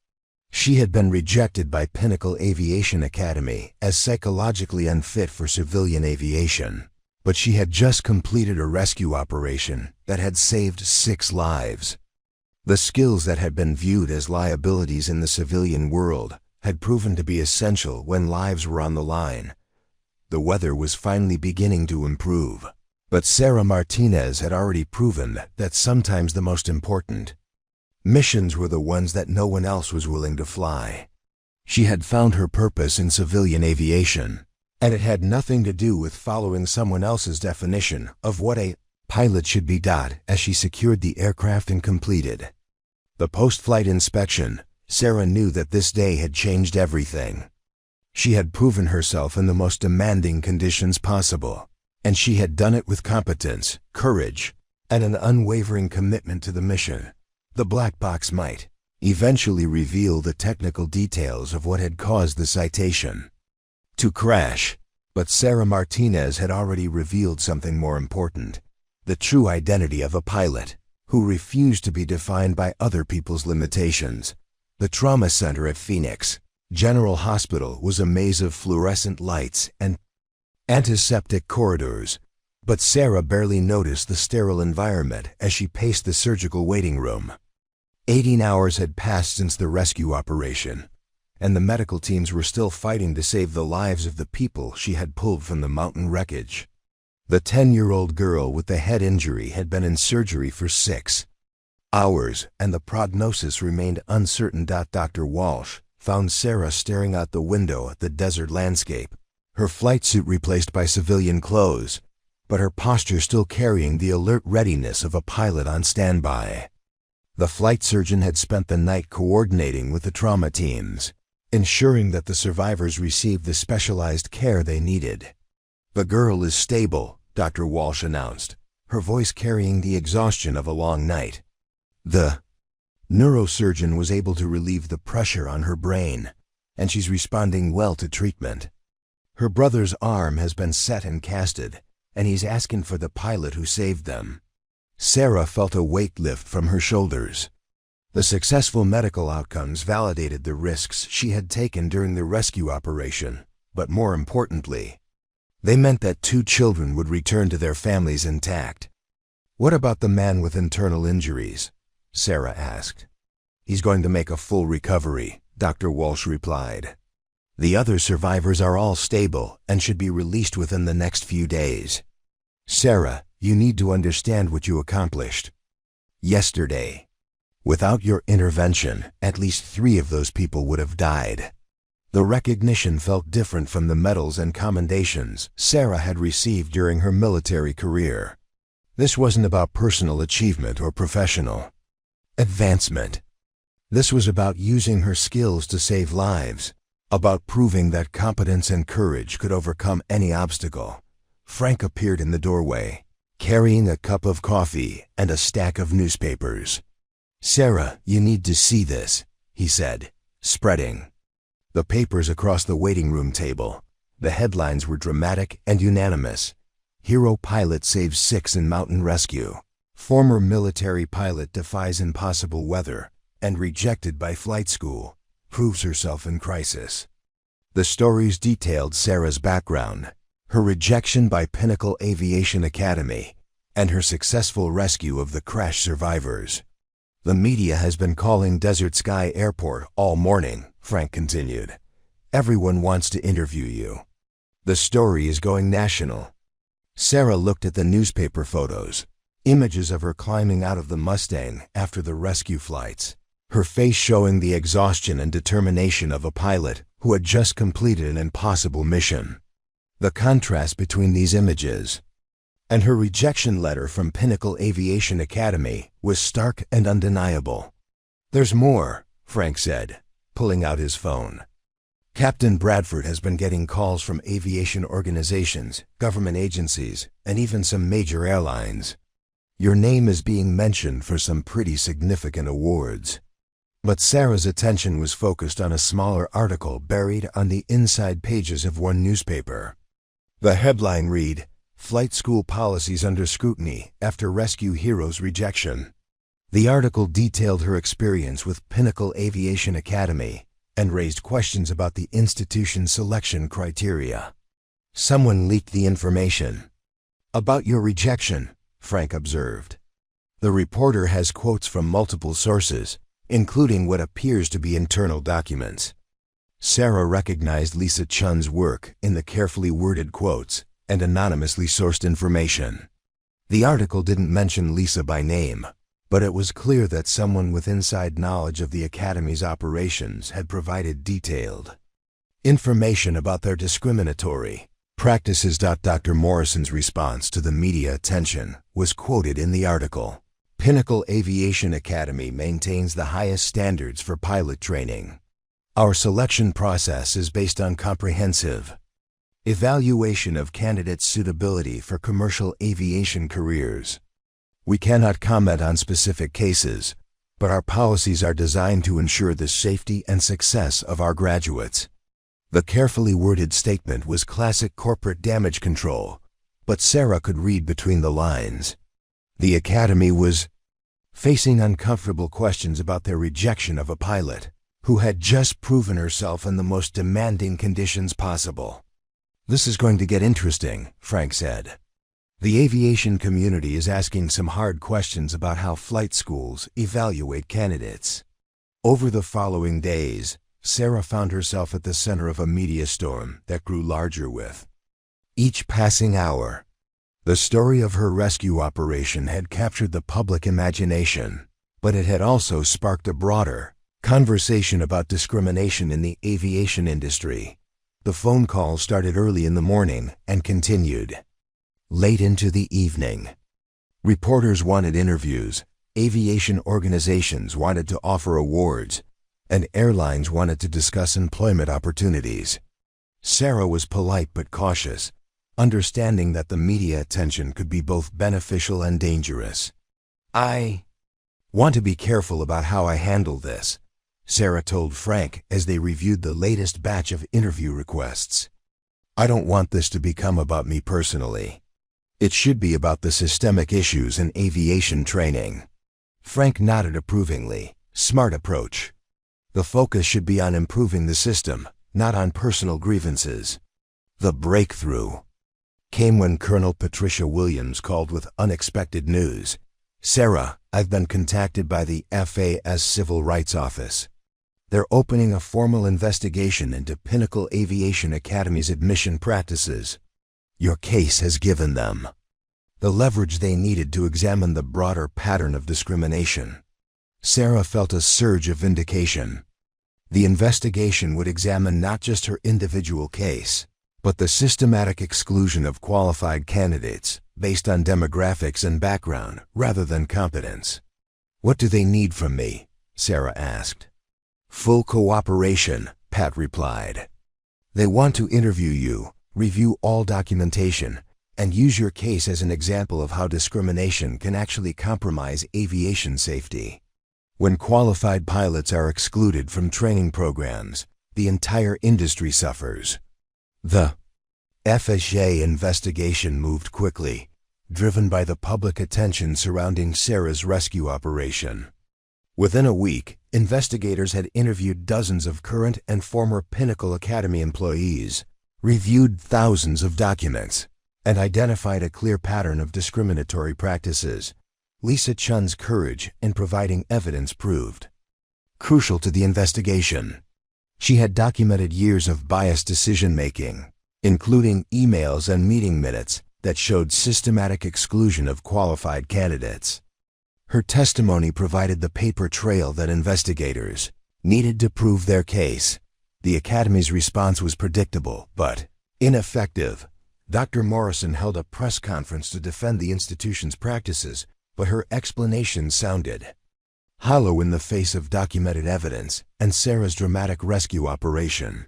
She had been rejected by Pinnacle Aviation Academy as psychologically unfit for civilian aviation, but she had just completed a rescue operation that had saved 6 lives. The skills that had been viewed as liabilities in the civilian world had proven to be essential when lives were on the line. The weather was finally beginning to improve, but Sarah Martinez had already proven that sometimes the most important missions were the ones that no one else was willing to fly. She had found her purpose in civilian aviation, and it had nothing to do with following someone else's definition of what a pilot should be. As she secured the aircraft and completed the post-flight inspection, Sarah knew that this day had changed everything. She had proven herself in the most demanding conditions possible, and she had done it with competence, courage, and an unwavering commitment to the mission. The black box might eventually reveal the technical details of what had caused the citation to crash, but Sarah Martinez had already revealed something more important: the true identity of a pilot who refused to be defined by other people's limitations. The trauma center at Phoenix General Hospital was a maze of fluorescent lights and antiseptic corridors, but Sarah barely noticed the sterile environment as she paced the surgical waiting room. 18 hours had passed since the rescue operation, and the medical teams were still fighting to save the lives of the people she had pulled from the mountain wreckage. The 10-year-old girl with the head injury had been in surgery for 6 hours, and the prognosis remained uncertain. Dr. Walsh found Sarah staring out the window at the desert landscape, her flight suit replaced by civilian clothes, but her posture still carrying the alert readiness of a pilot on standby. The flight surgeon had spent the night coordinating with the trauma teams, ensuring that the survivors received the specialized care they needed. "The girl is stable," Dr. Walsh announced, her voice carrying the exhaustion of a long night. The neurosurgeon was able to relieve the pressure on her brain, and she's responding well to treatment. Her brother's arm has been set and casted, and he's asking for the pilot who saved them. Sarah felt a weight lift from her shoulders. The successful medical outcomes validated the risks she had taken during the rescue operation, but more importantly, they meant that 2 children would return to their families intact. "What about the man with internal injuries?" Sarah asked. "He's going to make a full recovery," Dr. Walsh replied. "The other survivors are all stable and should be released within the next few days." "Sarah, you need to understand what you accomplished yesterday. Without your intervention, at least 3 of those people would have died." The recognition felt different from the medals and commendations Sarah had received during her military career. This wasn't about personal achievement or professional advancement. This was about using her skills to save lives, about proving that competence and courage could overcome any obstacle. Frank appeared in the doorway, carrying a cup of coffee and a stack of newspapers. "Sarah, you need to see this," he said, spreading the papers across the waiting room table. The headlines were dramatic and unanimous. Hero pilot saves 6 in mountain rescue. Former military pilot defies impossible weather and rejected by flight school, proves herself in crisis. The stories detailed Sarah's background, her rejection by Pinnacle Aviation Academy, and her successful rescue of the crash survivors. "The media has been calling Desert Sky Airport all morning," Frank continued. "Everyone wants to interview you. The story is going national." Sarah looked at the newspaper photos, images of her climbing out of the Mustang after the rescue flights, her face showing the exhaustion and determination of a pilot who had just completed an impossible mission. The contrast between these images and her rejection letter from Pinnacle Aviation Academy was stark and undeniable. "There's more," Frank said, pulling out his phone. "Captain Bradford has been getting calls from aviation organizations, government agencies, and even some major airlines. Your name is being mentioned for some pretty significant awards." But Sarah's attention was focused on a smaller article buried on the inside pages of one newspaper. The headline read, "Flight School Policies Under Scrutiny After Rescue Hero's Rejection." The article detailed her experience with Pinnacle Aviation Academy and raised questions about the institution's selection criteria. "Someone leaked the information about your rejection," Frank observed. "The reporter has quotes from multiple sources, including what appears to be internal documents." Sarah recognized Lisa Chun's work in the carefully worded quotes and anonymously sourced information. The article didn't mention Lisa by name, but it was clear that someone with inside knowledge of the Academy's operations had provided detailed information about their discriminatory practices. Dr. Morrison's response to the media attention was quoted in the article. "Pinnacle Aviation Academy maintains the highest standards for pilot training. Our selection process is based on comprehensive evaluation of candidates' suitability for commercial aviation careers. We cannot comment on specific cases, but our policies are designed to ensure the safety and success of our graduates." The carefully worded statement was classic corporate damage control, but Sarah could read between the lines. The Academy was facing uncomfortable questions about their rejection of a pilot who had just proven herself in the most demanding conditions possible. "This is going to get interesting," Frank said. "The aviation community is asking some hard questions about how flight schools evaluate candidates." Over the following days, Sarah found herself at the center of a media storm that grew larger with each passing hour. The story of her rescue operation had captured the public imagination, but it had also sparked a broader conversation about discrimination in the aviation industry. The phone calls started early in the morning and continued late into the evening. Reporters wanted interviews, aviation organizations wanted to offer awards, and airlines wanted to discuss employment opportunities. Sarah was polite but cautious, understanding that the media attention could be both beneficial and dangerous. "I want to be careful about how I handle this," Sarah told Frank as they reviewed the latest batch of interview requests. "I don't want this to become about me personally. It should be about the systemic issues in aviation training." Frank nodded approvingly. "Smart approach. The focus should be on improving the system, not on personal grievances." The breakthrough came when Colonel Patricia Williams called with unexpected news. "Sarah, I've been contacted by the FAS Civil Rights Office. They're opening a formal investigation into Pinnacle Aviation Academy's admission practices. Your case has given them the leverage they needed to examine the broader pattern of discrimination." Sarah felt a surge of vindication. The investigation would examine not just her individual case, but the systematic exclusion of qualified candidates based on demographics and background rather than competence. "What do they need from me?" Sarah asked. "Full cooperation," Pat replied. "They want to interview you, review all documentation, and use your case as an example of how discrimination can actually compromise aviation safety. When qualified pilots are excluded from training programs, the entire industry suffers." The FSA investigation moved quickly, driven by the public attention surrounding Sarah's rescue operation. Within a week, investigators had interviewed dozens of current and former Pinnacle Academy employees, reviewed thousands of documents, and identified a clear pattern of discriminatory practices. Lisa Chun's courage in providing evidence proved crucial to the investigation. She had documented years of biased decision-making, including emails and meeting minutes that showed systematic exclusion of qualified candidates. Her testimony provided the paper trail that investigators needed to prove their case. The Academy's response was predictable, but ineffective. Dr. Morrison held a press conference to defend the institution's practices, but her explanation sounded hollow in the face of documented evidence and Sarah's dramatic rescue operation.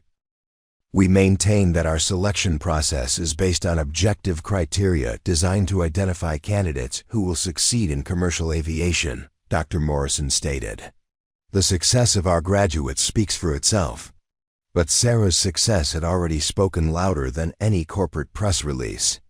"We maintain that our selection process is based on objective criteria designed to identify candidates who will succeed in commercial aviation," Dr. Morrison stated. "The success of our graduates speaks for itself." But Sarah's success had already spoken louder than any corporate press release.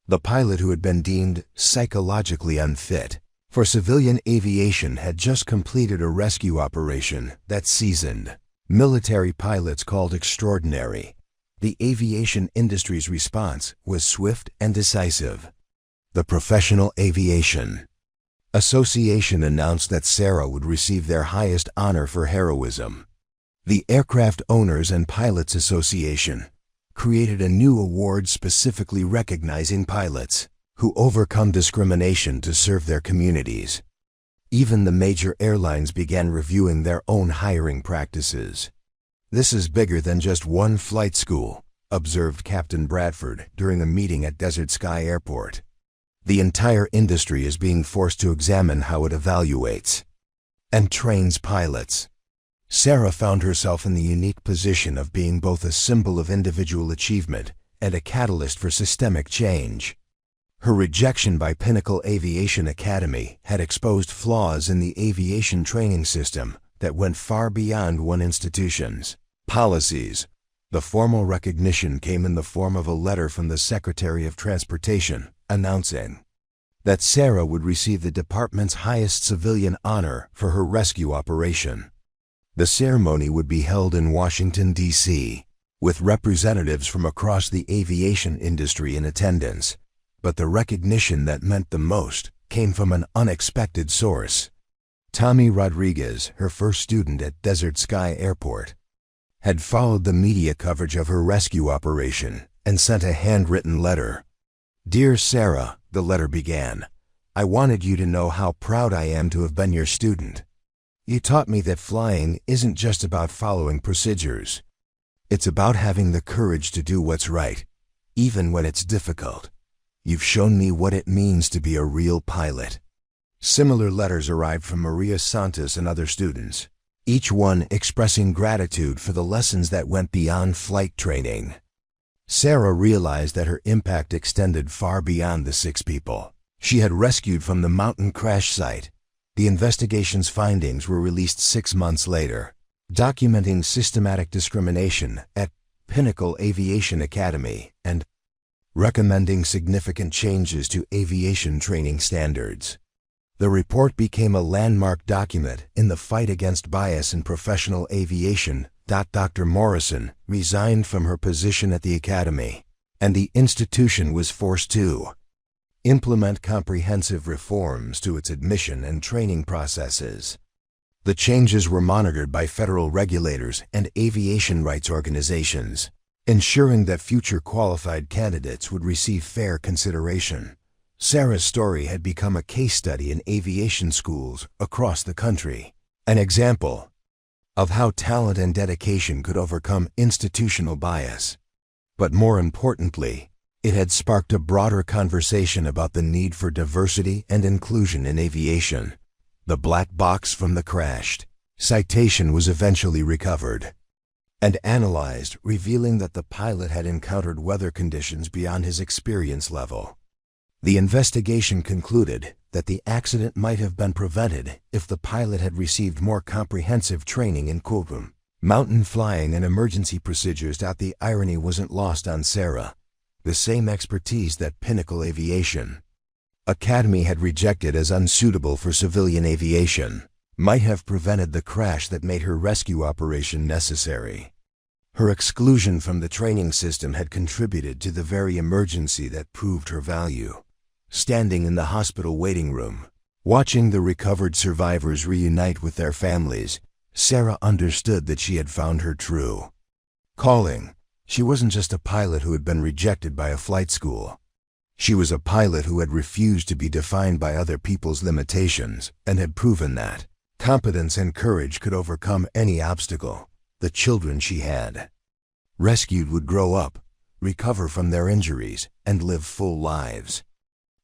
The pilot who had been deemed psychologically unfit for civilian aviation had just completed a rescue operation that seasoned military pilots called extraordinary. The aviation industry's response was swift and decisive. The Professional Aviation Association announced that Sarah would receive their highest honor for heroism. The Aircraft Owners and Pilots Association created a new award specifically recognizing pilots who overcome discrimination to serve their communities. Even the major airlines began reviewing their own hiring practices. "This is bigger than just one flight school," observed Captain Bradford during a meeting at Desert Sky Airport. "The entire industry is being forced to examine how it evaluates and trains pilots." Sarah found herself in the unique position of being both a symbol of individual achievement and a catalyst for systemic change. Her rejection by Pinnacle Aviation Academy had exposed flaws in the aviation training system that went far beyond one institution's policies. The formal recognition came in the form of a letter from the Secretary of Transportation announcing that Sarah would receive the department's highest civilian honor for her rescue operation. The ceremony would be held in Washington, D.C., with representatives from across the aviation industry in attendance. But the recognition that meant the most came from an unexpected source. Tommy Rodriguez, her first student at Desert Sky Airport, had followed the media coverage of her rescue operation and sent a handwritten letter. "Dear Sarah," the letter began, "I wanted you to know how proud I am to have been your student. You taught me that flying isn't just about following procedures. It's about having the courage to do what's right, even when it's difficult. You've shown me what it means to be a real pilot." Similar letters arrived from Maria Santos and other students, each one expressing gratitude for the lessons that went beyond flight training. Sarah realized that her impact extended far beyond the 6 people she had rescued from the mountain crash site. The investigation's findings were released 6 months later, documenting systematic discrimination at Pinnacle Aviation Academy and recommending significant changes to aviation training standards. The report became a landmark document in the fight against bias in professional aviation. Dr. Morrison resigned from her position at the Academy, and the institution was forced to implement comprehensive reforms to its admission and training processes. The changes were monitored by federal regulators and aviation rights organizations, ensuring that future qualified candidates would receive fair consideration. Sarah's story had become a case study in aviation schools across the country, an example of how talent and dedication could overcome institutional bias. But more importantly, it had sparked a broader conversation about the need for diversity and inclusion in aviation. The black box from the crashed citation was eventually recovered and analyzed, revealing that the pilot had encountered weather conditions beyond his experience level. The investigation concluded that the accident might have been prevented if the pilot had received more comprehensive training in mountain flying and emergency procedures. The irony wasn't lost on Sarah. The same expertise that Pinnacle Aviation Academy had rejected as unsuitable for civilian aviation might have prevented the crash that made her rescue operation necessary. Her exclusion from the training system had contributed to the very emergency that proved her value. Standing in the hospital waiting room, watching the recovered survivors reunite with their families, Sarah understood that she had found her true calling. She wasn't just a pilot who had been rejected by a flight school. She was a pilot who had refused to be defined by other people's limitations and had proven that competence and courage could overcome any obstacle. The children she had rescued would grow up, recover from their injuries, and live full lives.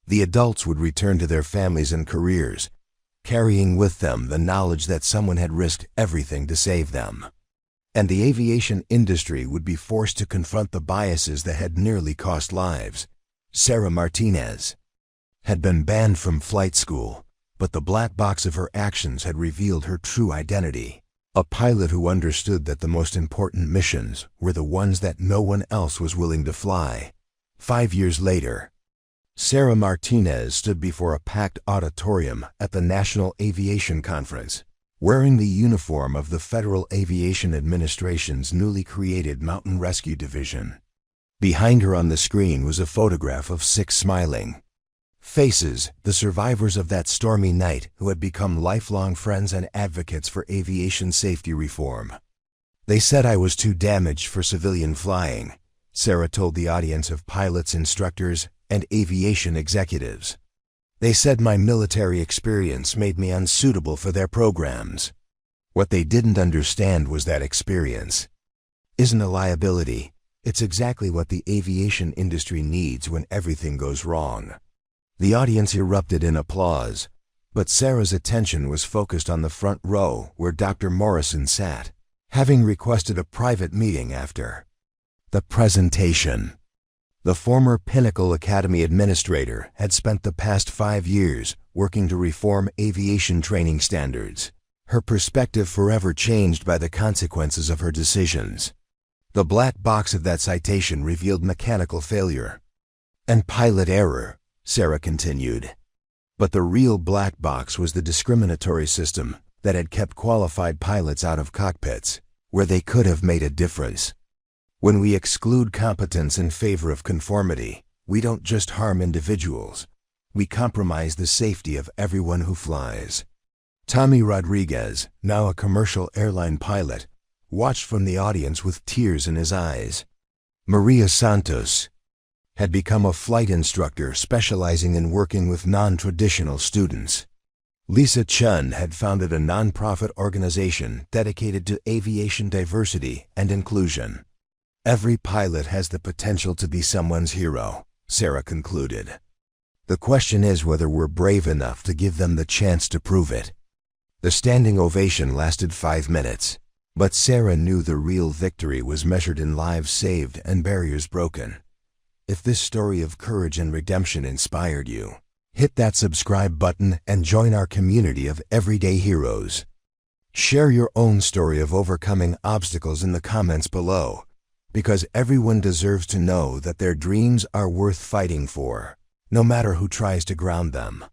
The adults would return to their families and careers, carrying with them the knowledge that someone had risked everything to save them. And the aviation industry would be forced to confront the biases that had nearly cost lives. Sarah Martinez had been banned from flight school, but the black box of her actions had revealed her true identity. A pilot who understood that the most important missions were the ones that no one else was willing to fly. 5 years later, Sarah Martinez stood before a packed auditorium at the National Aviation Conference, wearing the uniform of the Federal Aviation Administration's newly created Mountain Rescue Division. Behind her on the screen was a photograph of 6 smiling faces, the survivors of that stormy night who had become lifelong friends and advocates for aviation safety reform. "They said I was too damaged for civilian flying," Sarah told the audience of pilots, instructors, and aviation executives. "They said my military experience made me unsuitable for their programs." What they didn't understand was that experience isn't a liability. It's exactly what the aviation industry needs when everything goes wrong. The audience erupted in applause, but Sarah's attention was focused on the front row where Dr. Morrison sat, having requested a private meeting after the presentation. The former Pinnacle Academy administrator had spent the past 5 years working to reform aviation training standards. Her perspective forever changed by the consequences of her decisions. The black box of that citation revealed mechanical failure and pilot error, Sarah continued. But the real black box was the discriminatory system that had kept qualified pilots out of cockpits, where they could have made a difference. When we exclude competence in favor of conformity, we don't just harm individuals, we compromise the safety of everyone who flies. Tommy Rodriguez, now a commercial airline pilot, watched from the audience with tears in his eyes. Maria Santos had become a flight instructor specializing in working with non-traditional students. Lisa Chun had founded a non-profit organization dedicated to aviation diversity and inclusion. Every pilot has the potential to be someone's hero, Sarah concluded. The question is whether we're brave enough to give them the chance to prove it. The standing ovation lasted 5 minutes, but Sarah knew the real victory was measured in lives saved and barriers broken. If this story of courage and redemption inspired you, hit that subscribe button and join our community of everyday heroes. Share your own story of overcoming obstacles in the comments below, because everyone deserves to know that their dreams are worth fighting for, no matter who tries to ground them.